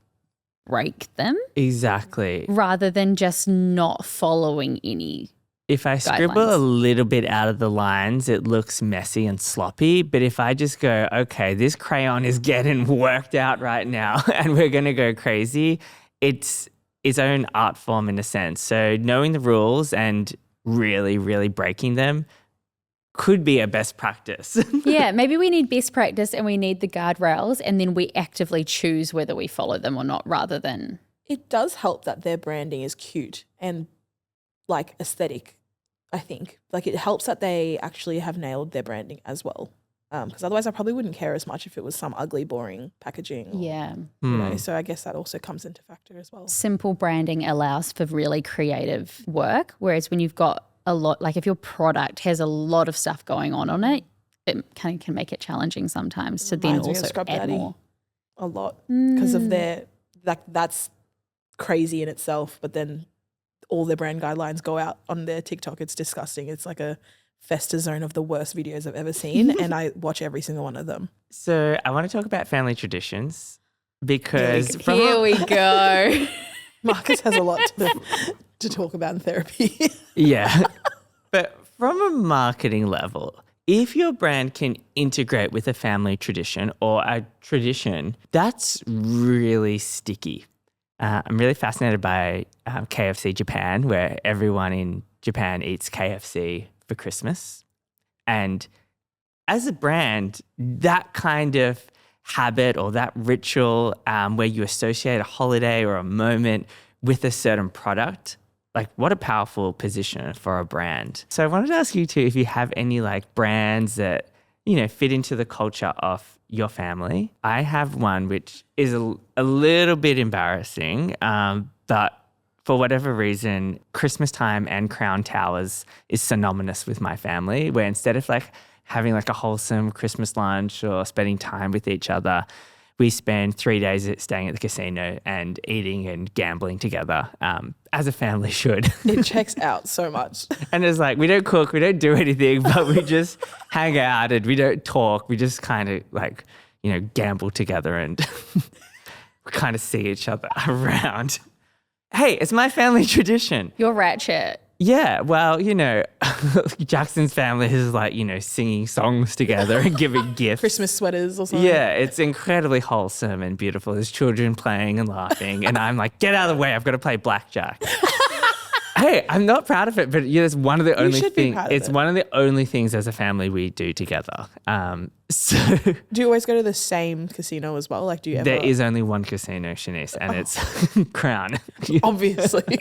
break them. Exactly. Rather than just not following any If I scribble guidelines. a little bit out of the lines, it looks messy and sloppy. But if I just go, okay, this crayon is getting worked out right now and we're going to go crazy, it's its own art form in a sense. So knowing the rules and really, really breaking them could be a best practice. Yeah, maybe we need best practice and we need the guardrails and then we actively choose whether we follow them or not rather than... It does help that their branding is cute and like aesthetic, I think. Like it helps that they actually have nailed their branding as well. Because otherwise I probably wouldn't care as much if it was some ugly, boring packaging. Or, Yeah. You know, so I guess that also comes into factor as well. Simple branding allows for really creative work, whereas when you've got a lot, like if your product has a lot of stuff going on it, it kind of can make it challenging sometimes to then Reminds me of also Scrub add Daddy more. a lot because of their, like that's crazy in itself, but then all their brand guidelines go out on their TikTok. It's disgusting. It's like a fester zone of the worst videos I've ever seen and I watch every single one of them. So I want to talk about family traditions because Here we go. Marcus has a lot to talk about in therapy. Yeah. But from a marketing level, if your brand can integrate with a family tradition or a tradition, that's really sticky. I'm really fascinated by KFC Japan, where everyone in Japan eats KFC for Christmas. And as a brand, that kind of habit or that ritual where you associate a holiday or a moment with a certain product, like what a powerful position for a brand. So I wanted to ask you too, if you have any like brands that, you know, fit into the culture of your family. I have one which is a little bit embarrassing, but for whatever reason, Christmas time and Crown Towers is synonymous with my family, where instead of like having like a wholesome Christmas lunch or spending time with each other, we spend 3 days staying at the casino and eating and gambling together, as a family should. It checks out so much. And it's like, we don't cook, we don't do anything, but we just hang out and we don't talk. We just kind of like, you know, gamble together and we kind of see each other around. Hey, it's my family tradition. You're ratchet. Yeah, well, you know, Jackson's family is like, you know, singing songs together and giving gifts. Christmas sweaters or something. Yeah, it's incredibly wholesome and beautiful. There's children playing and laughing. And I'm like, get out of the way. I've got to play blackjack. Hey, I'm not proud of it, but yeah, it's one of the only things. It's one of the only things as a family we do together. So do you always go to the same casino as well? Like, do you ever? There is only one casino, Shanice, and it's Crown. Obviously.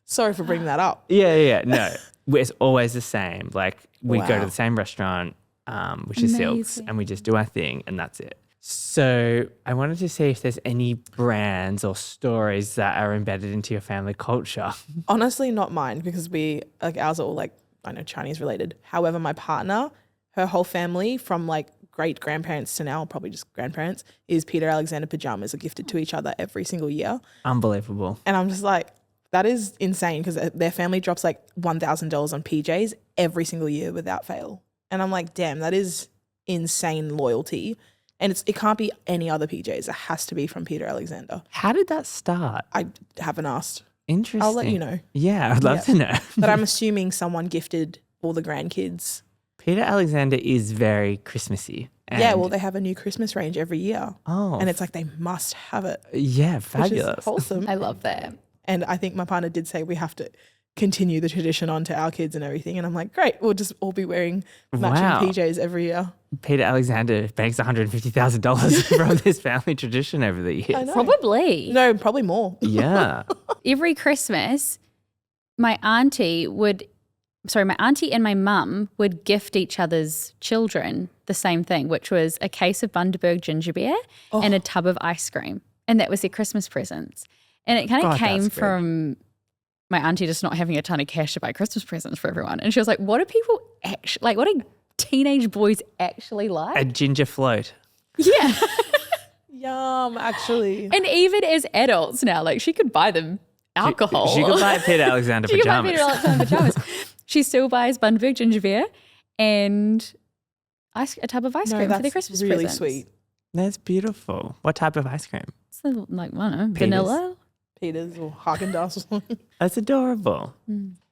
Sorry for bringing that up. Yeah. No, it's always the same. Like we go to the same restaurant, which is Silks, and we just do our thing, and that's it. So I wanted to see if there's any brands or stories that are embedded into your family culture. Honestly, not mine, because ours are all like, I know, Chinese related. However, my partner, her whole family from like great grandparents to now probably just grandparents is Peter Alexander pajamas are gifted to each other every single year. Unbelievable. And I'm just like, that is insane, because their family drops like $1,000 on PJs every single year without fail. And I'm like, damn, that is insane loyalty. And it can't be any other PJs. It has to be from Peter Alexander. How did that start? I haven't asked. Interesting. I'll let you know. Yeah, I'd love to know. But I'm assuming someone gifted all the grandkids. Peter Alexander is very Christmassy. Yeah, well, they have a new Christmas range every year. Oh. And it's like they must have it. Yeah, fabulous. Which is wholesome. I love that. And I think my partner did say we have to continue the tradition on to our kids and everything. And I'm like, great, we'll just all be wearing matching PJs every year. Peter Alexander banks $150,000 from this family tradition over the years. I know. Probably. No, probably more. Yeah. Every Christmas, my auntie and my mum would gift each other's children the same thing, which was a case of Bundaberg ginger beer and a tub of ice cream. And that was their Christmas presents. And it kind of came from my auntie just not having a ton of cash to buy Christmas presents for everyone. And she was like, what do people actually, like, what do teenage boys actually like? A ginger float. Yeah. Yum, actually. And even as adults now, like, she could buy them alcohol. She could buy Peter Alexander She pajamas. could buy Peter Alexander pajamas. She still buys Bundaberg ginger beer and a tub of ice cream for their Christmas really presents. sweet. That's beautiful. What type of ice cream? It's like, I don't know, vanilla. Peters or Haagen-Dazs or something. That's adorable.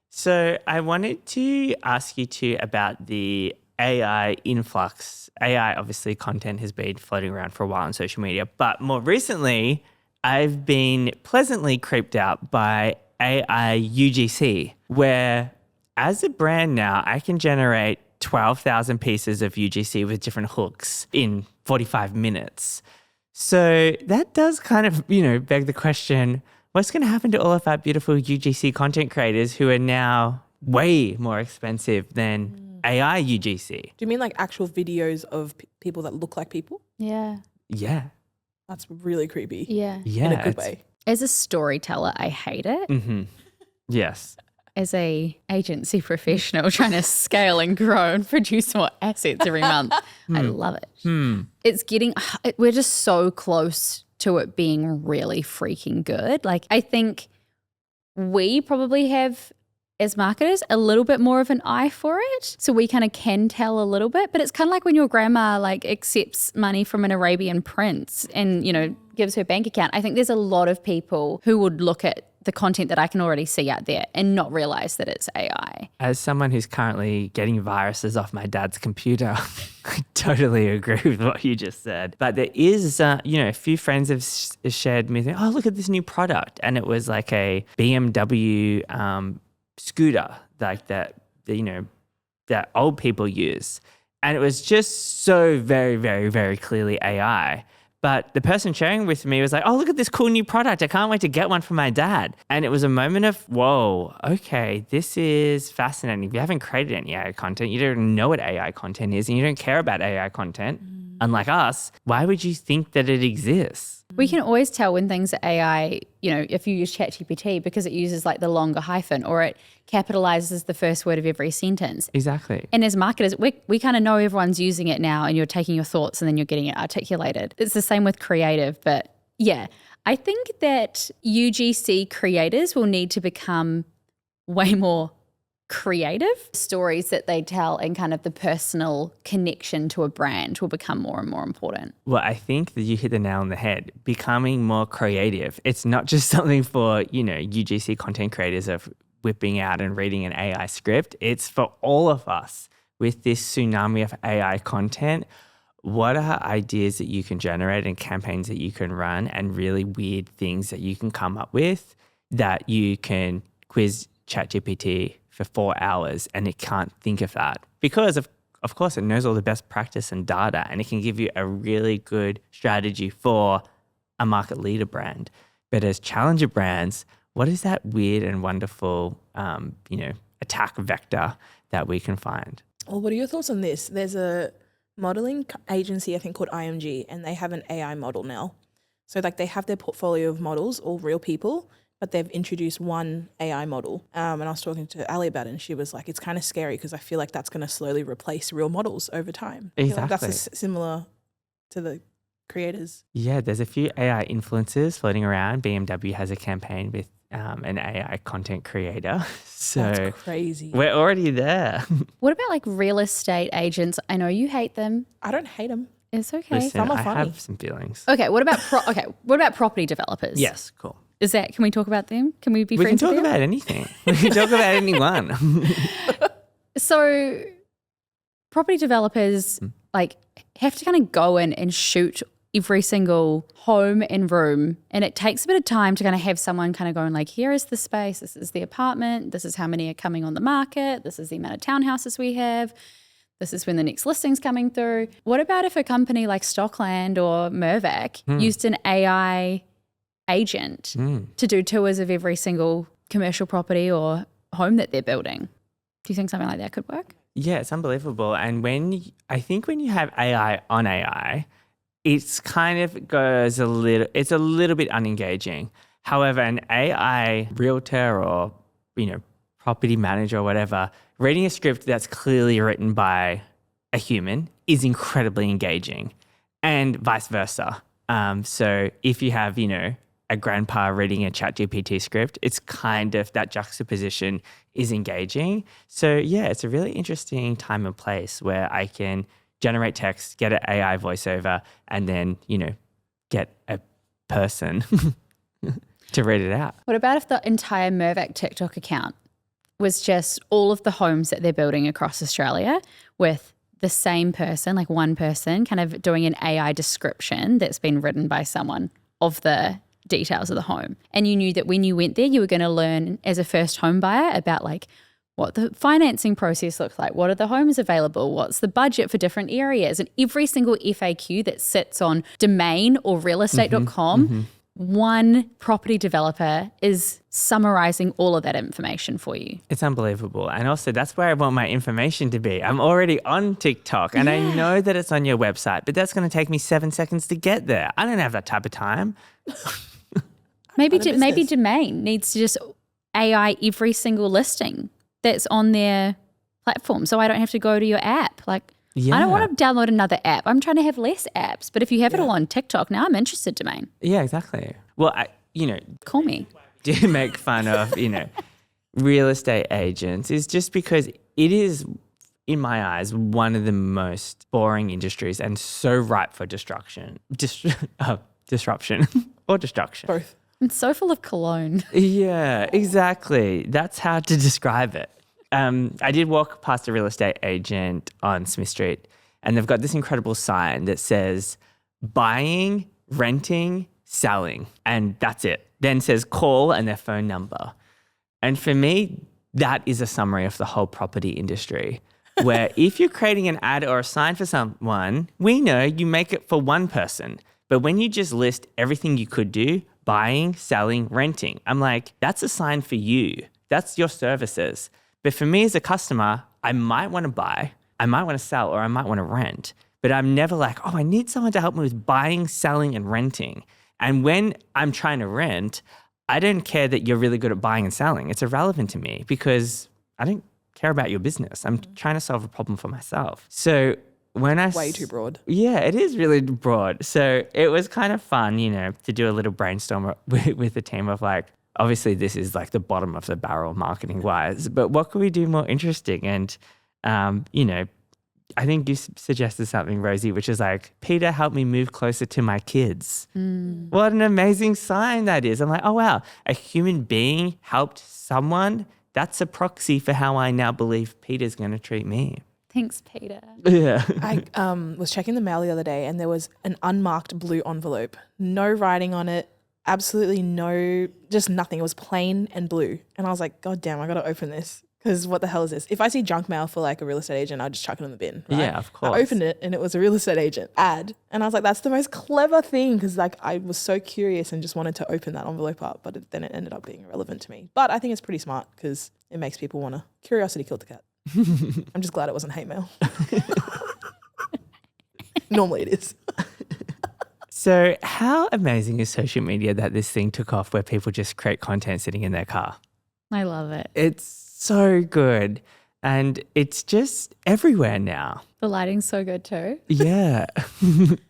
So I wanted to ask you too about the AI influx. AI, obviously, content has been floating around for a while on social media, but more recently, I've been pleasantly creeped out by AI UGC, where as a brand now, I can generate 12,000 pieces of UGC with different hooks in 45 minutes. So that does kind of, beg the question, what's going to happen to all of our beautiful UGC content creators who are now way more expensive than AI UGC? Do you mean like actual videos of people that look like people? Yeah. Yeah. That's really creepy. Yeah. Yeah. In a good way. As a storyteller, I hate it. Mm-hmm. Yes. As a agency professional trying to scale and grow and produce more assets every month, I love it. It's we're just so close to it being really freaking good. Like, I think we probably have, as marketers, a little bit more of an eye for it. So we kind of can tell a little bit, but it's kind of like when your grandma like accepts money from an Arabian prince and, gives her bank account. I think there's a lot of people who would look at the content that I can already see out there and not realize that it's AI. As someone who's currently getting viruses off my dad's computer, I totally agree with what you just said. But there is, a few friends have shared me, oh, look at this new product. And it was like a BMW scooter, like that old people use. And it was just so very, very, very clearly AI. But the person sharing with me was like, oh, look at this cool new product. I can't wait to get one for my dad. And it was a moment of, whoa, okay, this is fascinating. If you haven't created any AI content, you don't know what AI content is and you don't care about AI content, unlike us, why would you think that it exists? We can always tell when things are AI, if you use ChatGPT, because it uses like the longer hyphen or it capitalizes the first word of every sentence. Exactly. And as marketers, we kind of know everyone's using it now, and you're taking your thoughts and then you're getting it articulated. It's the same with creative, but yeah, I think that UGC creators will need to become way more creative. Stories that they tell and kind of the personal connection to a brand will become more and more important. Well, I think that you hit the nail on the head. Becoming more creative. It's not just something for, UGC content creators of whipping out and reading an AI script. It's for all of us with this tsunami of AI content. What are ideas that you can generate and campaigns that you can run and really weird things that you can come up with that you can quiz ChatGPT for 4 hours and it can't think of that? Because of course it knows all the best practice and data, and it can give you a really good strategy for a market leader brand. But as challenger brands, what is that weird and wonderful, attack vector that we can find? Well, what are your thoughts on this? There's a modeling agency, I think, called IMG, and they have an AI model now. So like they have their portfolio of models, all real people, but they've introduced one AI model. And I was talking to Ali about it, and she was like, it's kind of scary because I feel like that's going to slowly replace real models over time. I feel like Exactly. that's similar to the creators. Yeah, there's a few AI influencers floating around. BMW has a campaign with an AI content creator. So That's crazy. we're already there. What about like real estate agents? I know you hate them. I don't hate them. It's okay. Listen, Some are I funny. have some feelings. Okay, what about property developers? Yes, cool. Can we talk about them? Can we be We can friends with talk them? about anything. We can talk about anyone. So property developers have to kind of go in and shoot every single home and room, and it takes a bit of time to kind of have someone kind of going like, here is the space, this is the apartment, this is how many are coming on the market, this is the amount of townhouses we have, this is when the next listing's coming through. What about if a company like Stockland or Mirvac used an AI agent to do tours of every single commercial property or home that they're building? Do you think something like that could work? Yeah, it's unbelievable. And I think when you have AI on AI, it's kind of it's a little bit unengaging. However, an AI realtor or, property manager or whatever, reading a script that's clearly written by a human is incredibly engaging, and vice versa. So if you have, a grandpa reading a ChatGPT script, it's kind of that juxtaposition is engaging. So yeah, it's a really interesting time and place where I can generate text, get an AI voiceover, and then, get a person to read it out. What about if the entire Mirvac TikTok account was just all of the homes that they're building across Australia with the same person, like one person, kind of doing an AI description that's been written by someone of the details of the home. And you knew that when you went there, you were going to learn as a first home buyer about like what the financing process looks like, what are the homes available, what's the budget for different areas, and every single FAQ that sits on Domain or realestate.com, one property developer is summarizing all of that information for you. It's unbelievable. And also that's where I want my information to be. I'm already on TikTok and I know that it's on your website, but that's going to take me 7 seconds to get there. I don't have that type of time. Maybe Domain needs to just AI every single listing that's on their platform, so I don't have to go to your app. I don't want to download another app. I'm trying to have less apps. But if you have it all on TikTok, now I'm interested, Domain. Yeah, exactly. Well, Call me. do make fun of, real estate agents is just because it is, in my eyes, one of the most boring industries and so ripe for disruption or destruction. Both. It's so full of cologne. Yeah, exactly. That's how to describe it. I did walk past a real estate agent on Smith Street, and they've got this incredible sign that says buying, renting, selling, and that's it. Then says call and their phone number. And for me, that is a summary of the whole property industry, where if you're creating an ad or a sign for someone, we know you make it for one person. But when you just list everything you could do, buying, selling, renting, I'm like, that's a sign for you. That's your services. But for me as a customer, I might want to buy, I might want to sell, or I might want to rent. But I'm never like, oh, I need someone to help me with buying, selling, and renting. And when I'm trying to rent, I don't care that you're really good at buying and selling. It's irrelevant to me because I don't care about your business. I'm trying to solve a problem for myself. So when Way too broad. Yeah, it is really broad. So it was kind of fun, to do a little brainstorm with the team of like, obviously this is like the bottom of the barrel marketing wise, but what could we do more interesting? And, I think you suggested something, Rosie, which is like, Peter helped me move closer to my kids. What an amazing sign that is. I'm like, oh, wow, a human being helped someone. That's a proxy for how I now believe Peter's going to treat me. Thanks, Peter. Yeah. I was checking the mail the other day and there was an unmarked blue envelope. No writing on it. Absolutely no, just nothing. It was plain and blue. And I was like, God damn, I got to open this. Because what the hell is this? If I see junk mail for like a real estate agent, I'll just chuck it in the bin. Right? Yeah, of course. I opened it and it was a real estate agent ad. And I was like, that's the most clever thing because like I was so curious and just wanted to open that envelope up. But then it ended up being irrelevant to me. But I think it's pretty smart because it makes people want to. Curiosity killed the cat. I'm just glad it wasn't hate mail. Normally it is. So how amazing is social media that this thing took off where people just create content sitting in their car? I love it. It's so good. And it's just everywhere now. The lighting's so good too. Yeah.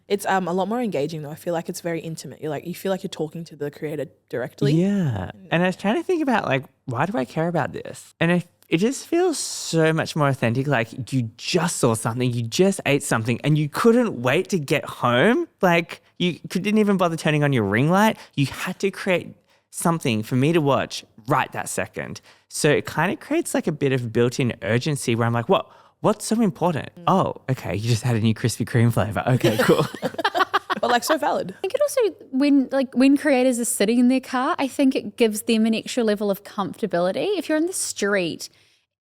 It's a lot more engaging though. I feel like it's very intimate. You feel like you're talking to the creator directly. Yeah. And I was trying to think about like, why do I care about this? And it just feels so much more authentic. Like you just saw something, you just ate something and you couldn't wait to get home. Like you didn't even bother turning on your ring light. You had to create something for me to watch right that second. So it kind of creates like a bit of built-in urgency where I'm like, what's so important? Oh, okay, you just had a new Krispy Kreme flavor. Okay, cool. But like so valid. I think it also, when creators are sitting in their car, I think it gives them an extra level of comfortability. If you're in the street,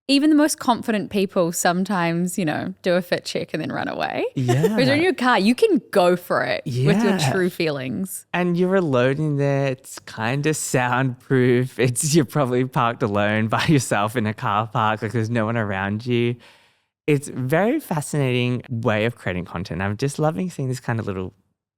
even the most confident people sometimes, do a fit check and then run away. Yeah. Whereas in your car, you can go for it with your Yeah. true feelings. And you're alone in there. It's kind of soundproof. You're probably parked alone by yourself in a car park. Like there's no one around you. It's a very fascinating way of creating content. I'm just loving seeing this kind of little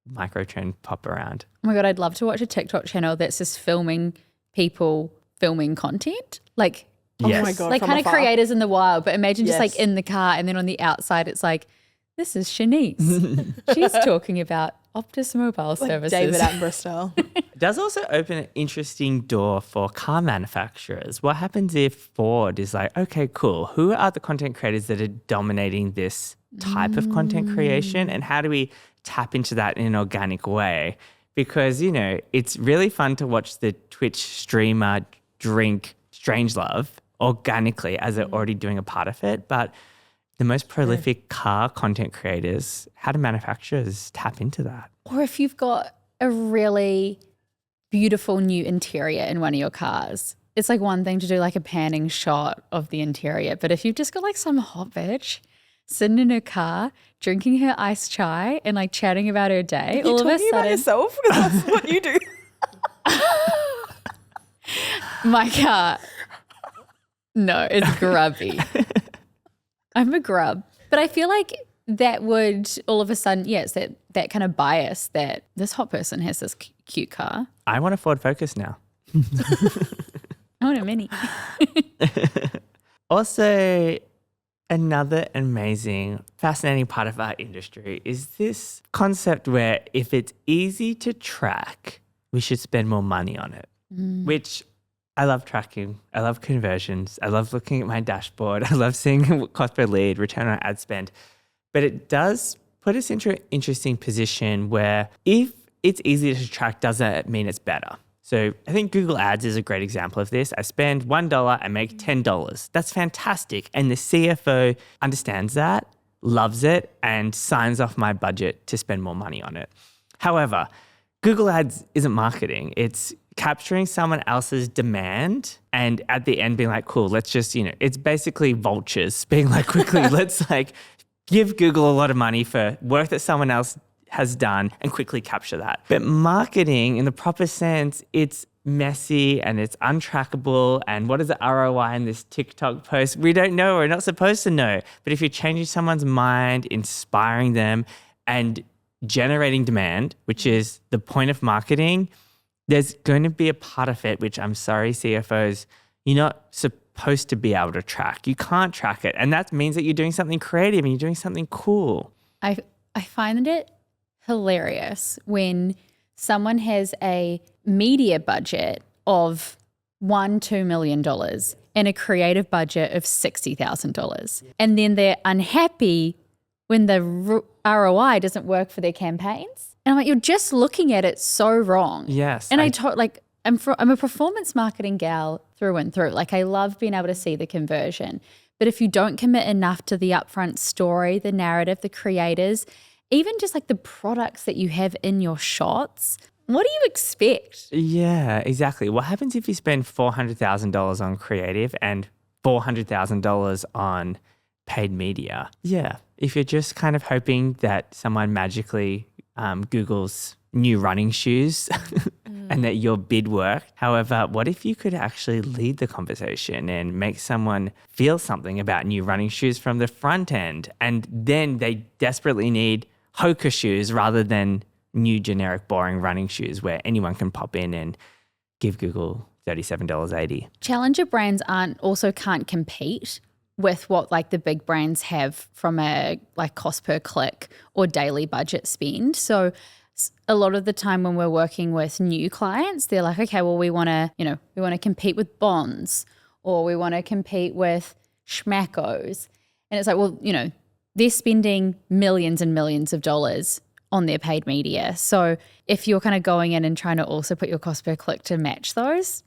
micro trend pop around. Oh my God, I'd love to watch a TikTok channel that's just filming people filming content. Like, Yes. Oh my God. like from kind of afar. creators in the wild, but imagine just like Yes. in the car and then on the outside it's like, this is Shanice. She's talking about Optus mobile Like services. David Attenborough style. It does also open an interesting door for car manufacturers. What happens if Ford is like, okay, cool. Who are the content creators that are dominating this type of content creation? And how do we tap into that in an organic way? Because, it's really fun to watch the Twitch streamer drink Strangelove organically as they're already doing a part of it. But the most prolific car content creators, how do manufacturers tap into that? Or if you've got a really beautiful new interior in one of your cars, it's like one thing to do like a panning shot of the interior. But if you've just got like some hot bitch sitting in her car, drinking her iced chai and like chatting about her day, all of a Talking about sudden, yourself because that's what you do. my car, no, it's grubby. I'm a grub. But I feel like that would all of a sudden, it's that kind of bias that this hot person has this cute car. I want a Ford Focus now. I want a Mini. Also, another amazing, fascinating part of our industry is this concept where if it's easy to track, we should spend more money on it, which I love tracking. I love conversions. I love looking at my dashboard. I love seeing cost per lead, return on ad spend. But it does put us into an interesting position where if it's easier to track, does that mean it's better? So I think Google Ads is a great example of this. I spend $1 and make $10. That's fantastic. And the CFO understands that, loves it, and signs off my budget to spend more money on it. However, Google Ads isn't marketing. It's capturing someone else's demand and at the end being like, cool, let's just, it's basically vultures being like, quickly, let's like give Google a lot of money for work that someone else has done and quickly capture that. But marketing in the proper sense, it's messy and it's untrackable. And what is the ROI in this TikTok post? We don't know. We're not supposed to know. But if you're changing someone's mind, inspiring them, and generating demand, which is the point of marketing, there's going to be a part of it, which I'm sorry, CFOs, you're not supposed to be able to track. You can't track it. And that means that you're doing something creative and you're doing something cool. I find it hilarious when someone has a media budget of $2 million and a creative budget of $60,000. And then they're unhappy when the ROI doesn't work for their campaigns. And I'm like, you're just looking at it so wrong. Yes. And I'm a performance marketing gal through and through. Like, I love being able to see the conversion. But if you don't commit enough to the upfront story, the narrative, the creators, even just like the products that you have in your shots, what do you expect? Yeah, exactly. What happens if you spend $400,000 on creative and $400,000 on paid media? Yeah. If you're just kind of hoping that someone magically Google's new running shoes and that your bid worked. However, what if you could actually lead the conversation and make someone feel something about new running shoes from the front end, and then they desperately need Hoka shoes rather than new generic boring running shoes where anyone can pop in and give Google $37.80. Challenger brands can't compete with what like the big brands have from a like cost per click or daily budget spend. So a lot of the time when we're working with new clients, they're like, okay, well, we want to compete with Bonds, or we want to compete with Schmackos. And it's like, well, they're spending millions and millions of dollars on their paid media. So if you're kind of going in and trying to also put your cost per click to match those,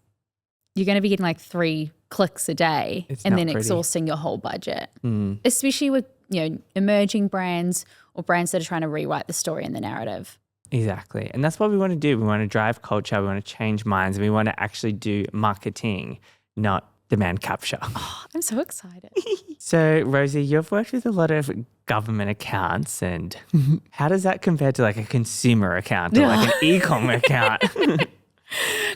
you're going to be getting like 3 clicks a day and then exhausting your whole budget, especially with, emerging brands or brands that are trying to rewrite the story and the narrative. Exactly. And that's what we want to do. We want to drive culture. We want to change minds. And we want to actually do marketing, not demand capture. Oh, I'm so excited. So, Rosie, you've worked with a lot of government accounts. And how does that compare to like a consumer account or like an e-com account?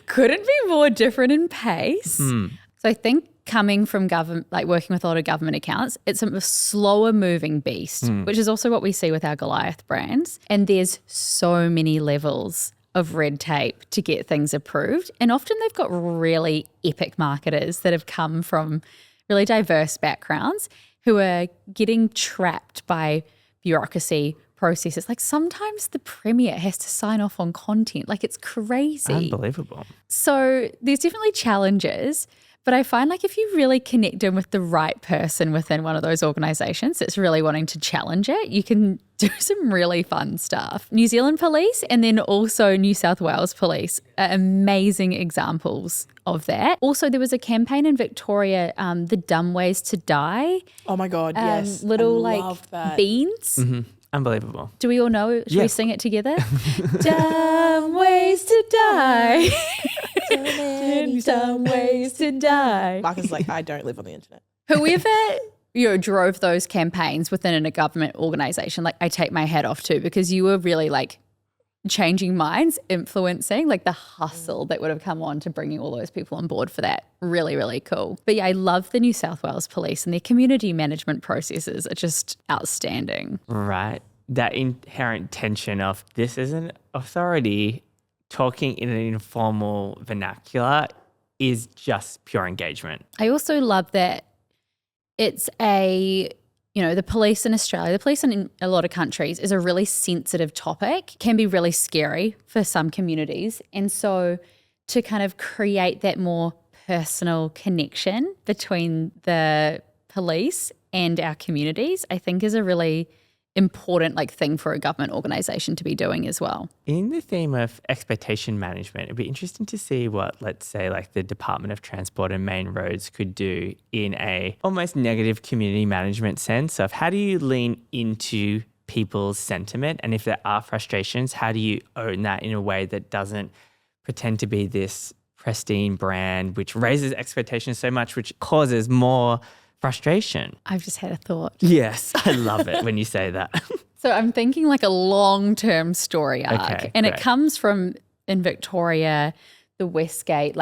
Couldn't be more different in pace. So I think coming from government, like working with a lot of government accounts, it's a slower moving beast, which is also what we see with our Goliath brands. And there's so many levels of red tape to get things approved. And often they've got really epic marketers that have come from really diverse backgrounds who are getting trapped by bureaucracy processes. Like sometimes the premier has to sign off on content. Like it's crazy. Unbelievable. So there's definitely challenges, but I find like if you really connect in with the right person within one of those organisations that's really wanting to challenge it, you can do some really fun stuff. New Zealand Police and then also New South Wales Police are amazing examples of that. Also, there was a campaign in Victoria, the Dumb Ways to Die. Oh my God, yes. Little I like love that. beans. Mm-hmm. Unbelievable. Do we all know? Should we sing it together? Dumb ways to die. Dumb ways to die. Marcus is like, I don't live on the internet. Whoever drove those campaigns within a government organisation, like I take my hat off to, because you were really like changing minds, influencing, like the hustle that would have come on to bringing all those people on board for that. Really, really cool. But yeah, I love the New South Wales Police and their community management processes are just outstanding. Right. That inherent tension of this is an authority talking in an informal vernacular is just pure engagement. I also love that it's the police in Australia, the police in a lot of countries is a really sensitive topic, can be really scary for some communities. And so to kind of create that more personal connection between the police and our communities, I think is a really important thing for a government organisation to be doing as well. In the theme of expectation management, it'd be interesting to see what, let's say, the Department of Transport and Main Roads could do in a almost negative community management sense of how do you lean into people's sentiment, and if there are frustrations, how do you own that in a way that doesn't pretend to be this pristine brand which raises expectations so much, which causes more frustration. I've just had a thought. Yes, I love it when you say that. So I'm thinking a long-term story arc. Okay, and great. It comes from, in Victoria, the Westgate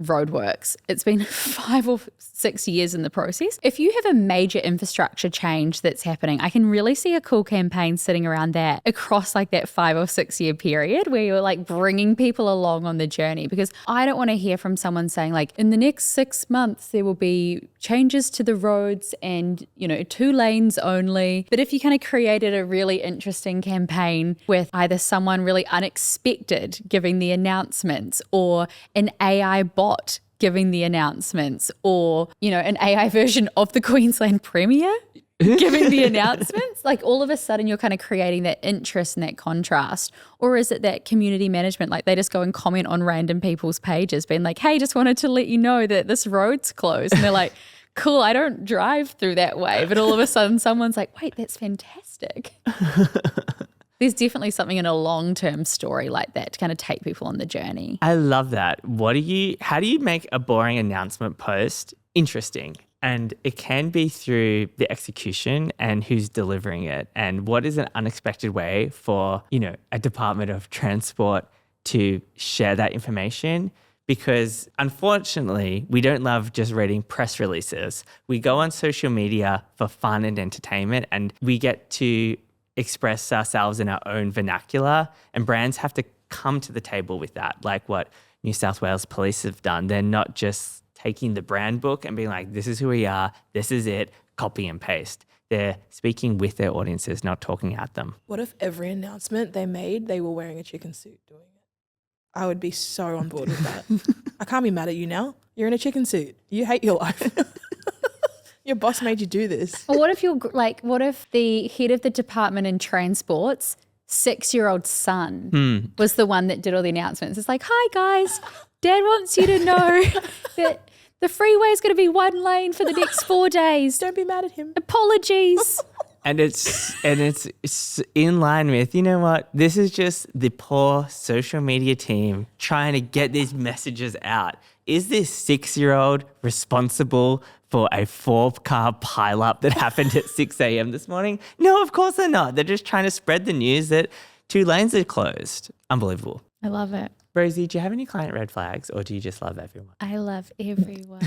roadworks. It's been 5 or 6 years in the process. If you have a major infrastructure change that's happening, I can really see a cool campaign sitting around that across that 5 or 6 year period where you're bringing people along on the journey, because I don't want to hear from someone saying in the next 6 months there will be changes to the roads and 2 lanes only. But if you kind of created a really interesting campaign with either someone really unexpected giving the announcements, or an AI bot giving the announcements, or an AI version of the Queensland Premier giving the announcements, all of a sudden you're kind of creating that interest and that contrast. Or is it that community management, they just go and comment on random people's pages being hey, just wanted to let you know that this road's closed, and they're like, cool, I don't drive through that way, but all of a sudden someone's like, wait, that's fantastic. There's definitely something in a long-term story like that to kind of take people on the journey. I love that. How do you make a boring announcement post interesting? And it can be through the execution and who's delivering it, and what is an unexpected way for, a Department of Transport to share that information. Because unfortunately, we don't love just reading press releases. We go on social media for fun and entertainment, and we get to express ourselves in our own vernacular, and brands have to come to the table with that, like what New South Wales Police have done. They're not just taking the brand book and being like, this is who we are, this is it, copy and paste. They're speaking with their audiences, not talking at them. What if every announcement they made, they were wearing a chicken suit doing it? I would be so on board with that. I can't be mad at you now. You're in a chicken suit. You hate your life. Your boss made you do this. Or what if what if the head of the department in transport's 6-year-old son was the one that did all the announcements? It's hi guys, Dad wants you to know that the freeway is going to be 1 lane for the next 4 days. Don't be mad at him. Apologies. And it's in line with, you know what? This is just the poor social media team trying to get these messages out. Is this 6-year-old responsible for a 4-car pileup that happened at 6 a.m. this morning? No, of course they're not. They're just trying to spread the news that 2 lanes are closed. Unbelievable. I love it. Rosie, do you have any client red flags, or do you just love everyone? I love everyone.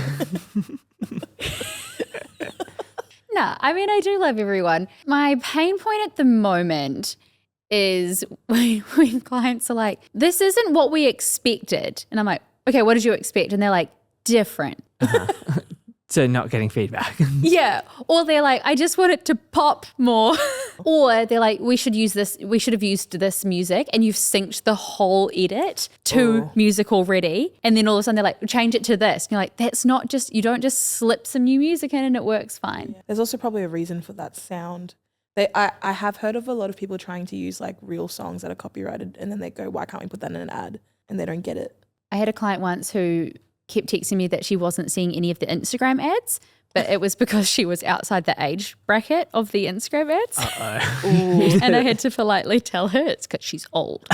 No, I mean, I do love everyone. My pain point at the moment is when clients are like, this isn't what we expected. And I'm like, okay, what did you expect? And they're like, different. So not getting feedback. Yeah. Or they're like, I just want it to pop more. Or they're like, we should have used this music, and you've synced the whole edit to music already. And then all of a sudden they're like, change it to this. And you're like, that's not just, you don't just slip some new music in and it works fine. Yeah. There's also probably a reason for that sound. I have heard of a lot of people trying to use real songs that are copyrighted, and then they go, why can't we put that in an ad? And they don't get it. I had a client once who kept texting me that she wasn't seeing any of the Instagram ads, but it was because she was outside the age bracket of the Instagram ads. Uh-oh. And I had to politely tell her it's because she's old.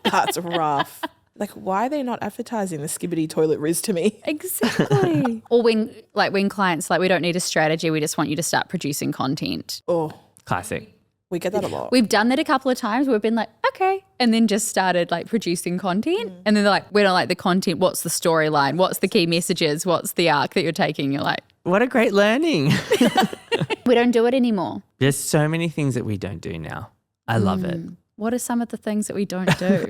That's rough. Why are they not advertising the Skibbity toilet riz to me? Exactly. Or when clients we don't need a strategy, we just want you to start producing content. Oh, Classic. we get that a lot. We've done that a couple of times. We've been like, okay. And then just started producing content. And then they're like, we don't like the content. What's the storyline? What's the key messages? What's the arc that you're taking? You're like, What a great learning. we don't do it anymore. There's so many things that we don't do now. I love it. What are some of the things that we don't do?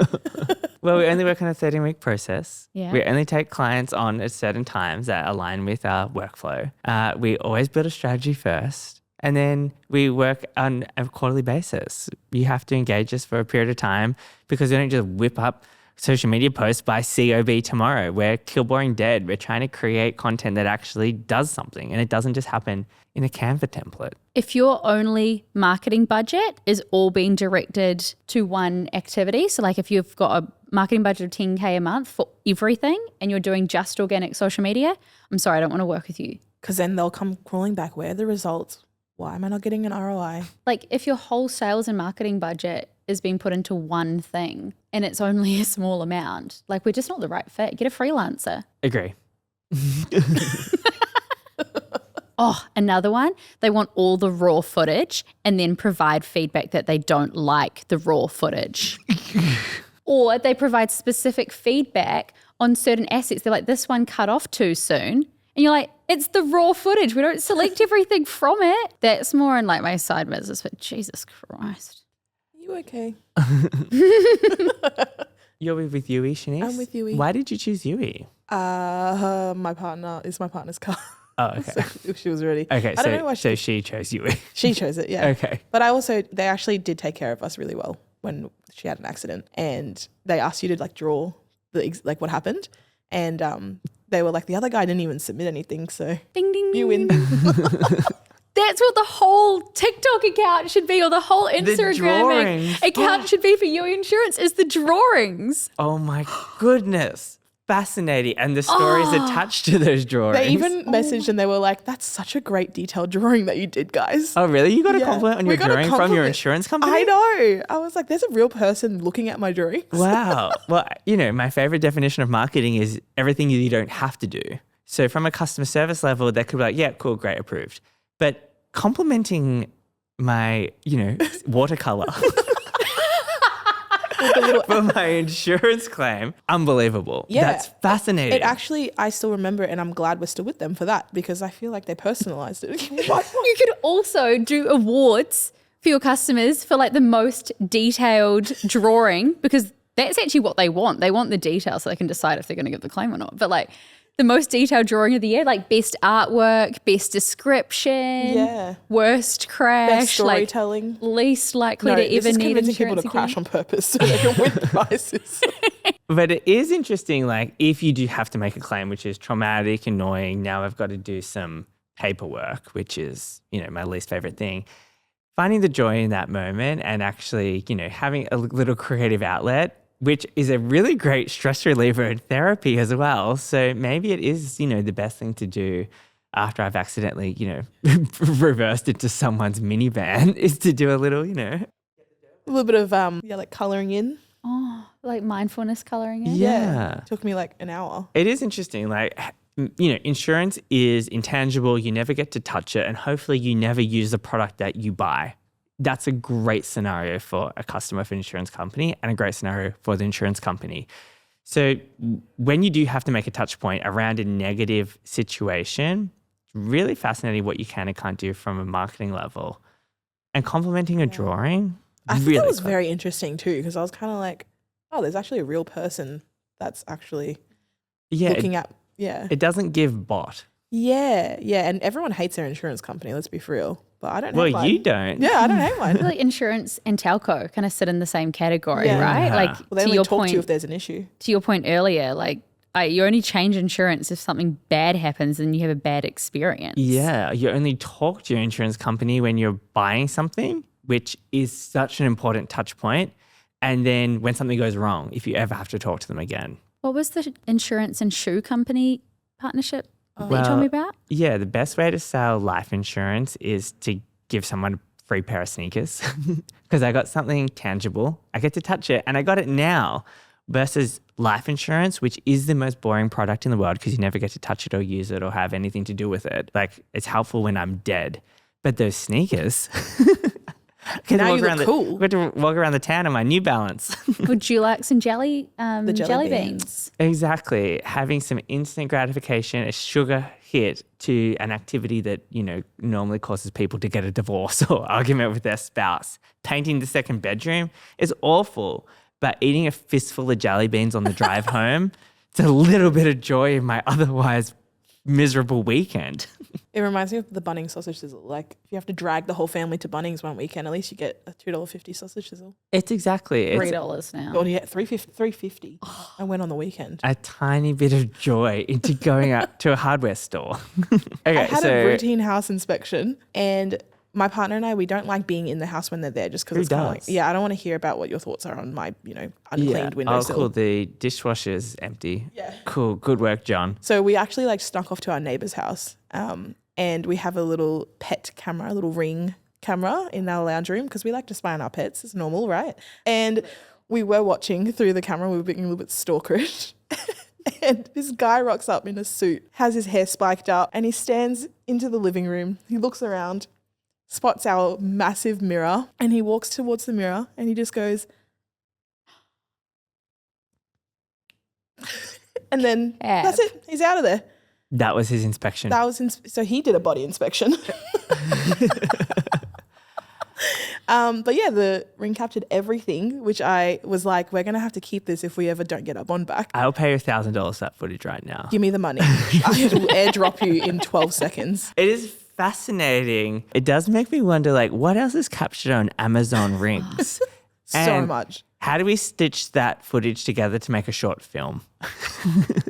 Well, we only work on a 13-week process. Yeah. We only take clients on at certain times that align with our workflow. We always build a strategy first, and then we work on a quarterly basis. You have to engage us for a period of time because we don't just whip up social media posts by COB tomorrow. We're kill boring dead. We're trying to create content that actually does something, and it doesn't just happen in a Canva template. If your only marketing budget is all being directed to one activity, so if you've got a marketing budget of 10K a month for everything and you're doing just organic social media, I'm sorry, I don't want to work with you. Because then they'll come crawling back. Where are the results? Why am I not getting an ROI? If your whole sales and marketing budget is being put into one thing and it's only a small amount, we're just not the right fit. Get a freelancer. Agree. Oh, another one. They want all the raw footage and then provide feedback that they don't like the raw footage. Or they provide specific feedback on certain assets. They're like, this one cut off too soon. And you're like, it's the raw footage. We don't select everything from it. That's more in like my side business, but Jesus Christ. You okay? You're with Yui, Shanice? I'm with Yui. Why did you choose Yui? My partner's car. Oh, okay. So she was ready. Okay, I don't know why so she chose Yui. She chose it, yeah. Okay. But they actually did take care of us really well when she had an accident, and they asked you to like draw what happened, and they were like, the other guy didn't even submit anything, so Ding, ding, you ding. win. That's what the whole TikTok account should be, or the whole Instagram drawings. account should be for Yui Insurance, is the drawings. Oh my goodness. Fascinating. And the stories attached to those drawings. They even messaged and they were like, that's such a great detailed drawing that you did, guys. Oh, really? You got a Yeah. compliment on We your got a drawing from your compliment. insurance company? I know. I was like, there's a real person looking at my drawings. Wow. Well, my favorite definition of marketing is everything you don't have to do. So from a customer service level, they could be like, yeah, cool, great, approved. But complimenting my, watercolor for my insurance claim, unbelievable. Yeah. That's fascinating. It actually, I still remember it, and I'm glad we're still with them for that, because I feel like they personalized it. You could also do awards for your customers for like the most detailed drawing, because that's actually what they want. They want the detail so they can decide if they're going to give the claim or not. But like the most detailed drawing of the year, like best artwork, best description, Yeah. worst crash, Best storytelling. like least likely No, to this ever is need convincing insurance people to crash again. on purpose so they can win prizes. But it is interesting, like if you do have to make a claim, which is traumatic, annoying, now I've got to do some paperwork, which is, my least favorite thing. Finding the joy in that moment and actually, having a little creative outlet, which is a really great stress reliever and therapy as well. So maybe it is, the best thing to do after I've accidentally, reversed into someone's minivan is to do a little, A little bit of, like coloring in. Oh, like mindfulness coloring in. Yeah. Took me like an hour. It is interesting. Like, insurance is intangible. You never get to touch it. And hopefully you never use the product that you buy. That's a great scenario for a customer of an insurance company and a great scenario for the insurance company. So when you do have to make a touch point around a negative situation, really fascinating what you can and can't do from a marketing level. And complimenting a drawing, I think really that was fun. very interesting too, because I was kind of like, oh, there's actually a real person that's actually looking at, It doesn't give bot. Yeah, and everyone hates their insurance company, let's be for real. But I don't hate Well, mine. you don't. Yeah, I don't hate I feel mine. like insurance and telco kind of sit in the same category, Yeah. right? Yeah. Like Well, they to only your talk point, to you if there's an issue. to your point earlier, like you only change insurance if something bad happens and you have a bad experience. Yeah, you only talk to your insurance company when you're buying something, which is such an important touch point. And then when something goes wrong, if you ever have to talk to them again. What was the insurance and shoe company partnership that you Well, told me about? Yeah, the best way to sell life insurance is to give someone a free pair of sneakers because I got something tangible. I get to touch it and I got it now versus life insurance, which is the most boring product in the world because you never get to touch it or use it or have anything to do with it. Like it's helpful when I'm dead. But those sneakers, Now you look cool. I get to walk around the town in my New Balance. Or Dulux and jelly, The jelly beans. Exactly. Having some instant gratification, a sugar hit to an activity that, normally causes people to get a divorce or argument with their spouse. Painting the second bedroom is awful, but eating a fistful of jelly beans on the drive home, it's a little bit of joy in my otherwise miserable weekend. It reminds me of the Bunnings sausage sizzle. Like, if you have to drag the whole family to Bunnings one weekend, at least you get a $2.50 sausage sizzle. It's exactly. It's $3 now. Or you get $3.50. I went on the weekend. a tiny bit of joy into going out to a hardware store. Okay, I had a routine house inspection, and my partner and I, we don't like being in the house when they're there just because Who it's kind of like, does? I don't want to hear about what your thoughts are on my, uncleaned Oh, windowsill. cool. The dishwasher's empty. Yeah. Cool. Good work, John. So we actually like snuck off to our neighbor's house, and we have a little pet camera, a little Ring camera in our lounge room because we like to spy on our pets. It's normal, right? And we were watching through the camera. We were being a little bit stalkerish. And this guy rocks up in a suit, has his hair spiked up, and he stands into the living room. He looks around, spots our massive mirror, and he walks towards the mirror and he just goes, And then that's it. He's out of there. That was his inspection. So he did a body inspection. But yeah, the ring captured everything, which I was like, we're going to have to keep this if we ever don't get our bond back. I'll pay you $1,000 for that footage right now. Give me the money. I will airdrop you in 12 seconds. It is fascinating. It does make me wonder, like, what else is captured on Amazon rings? So much. How do we stitch that footage together to make a short film?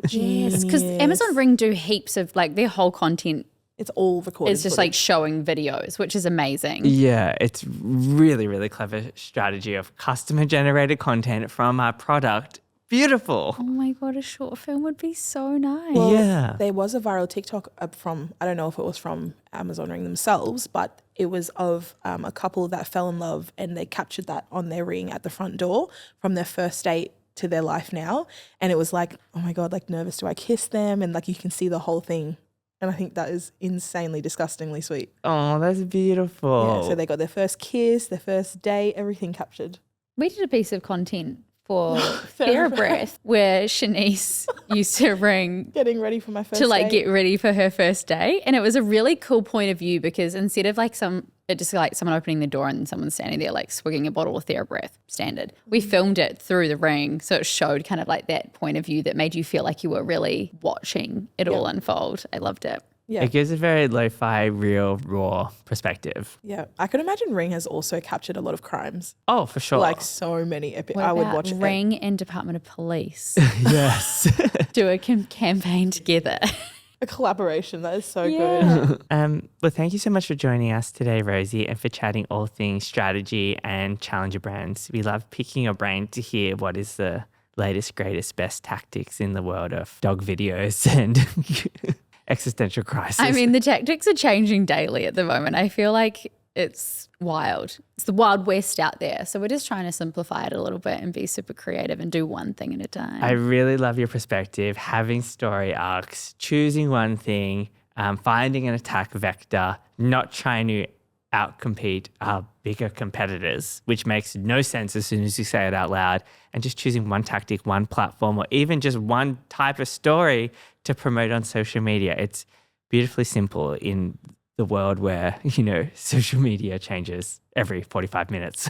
Yes, because Amazon Ring do heaps of like their whole content. It's all recorded. It's just like showing videos, which is amazing. Yeah, it's really, really clever strategy of customer generated content from our product. Beautiful. Oh my God, a short film would be so nice. Well, Yeah. there was a viral TikTok from, I don't know if it was from Amazon Ring themselves, but it was of a couple that fell in love and they captured that on their ring at the front door from their first date to their life now. And it was like, oh my God, like nervous, do I kiss them? And like you can see the whole thing. And I think that is insanely, disgustingly sweet. Oh, that's beautiful. Yeah, so they got their first kiss, their first date, everything captured. We did a piece of content for TheraBreath where Shanice used her ring Getting ready for my first to like date. get ready for her first day. And it was a really cool point of view because instead of like someone opening the door and someone standing there like swigging a bottle of TheraBreath, standard. We filmed it through the ring. So it showed kind of like that point of view that made you feel like you were really watching it all unfold. I loved it. Yeah. It gives a very lo-fi, real, raw perspective. Yeah. I could imagine Ring has also captured a lot of crimes. Oh, for sure. Like so many epic. What I would about watch it. Ring and Department of Police Yes. do a campaign together. A collaboration. That is so good. Well, thank you so much for joining us today, Rosie, and for chatting all things strategy and challenger brands. We love picking your brain to hear what is the latest, greatest, best tactics in the world of dog videos and existential crisis. I mean, the tactics are changing daily at the moment. I feel like it's wild. It's the Wild West out there. So we're just trying to simplify it a little bit and be super creative and do one thing at a time. I really love your perspective, having story arcs, choosing one thing, finding an attack vector, not trying to outcompete our bigger competitors, which makes no sense as soon as you say it out loud, and just choosing one tactic, one platform, or even just one type of story to promote on social media. It's beautifully simple in the world where, social media changes every 45 minutes.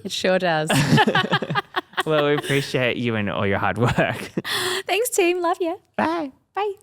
It sure does. Well, we appreciate you and all your hard work. Thanks, team. Love you. Bye. Bye.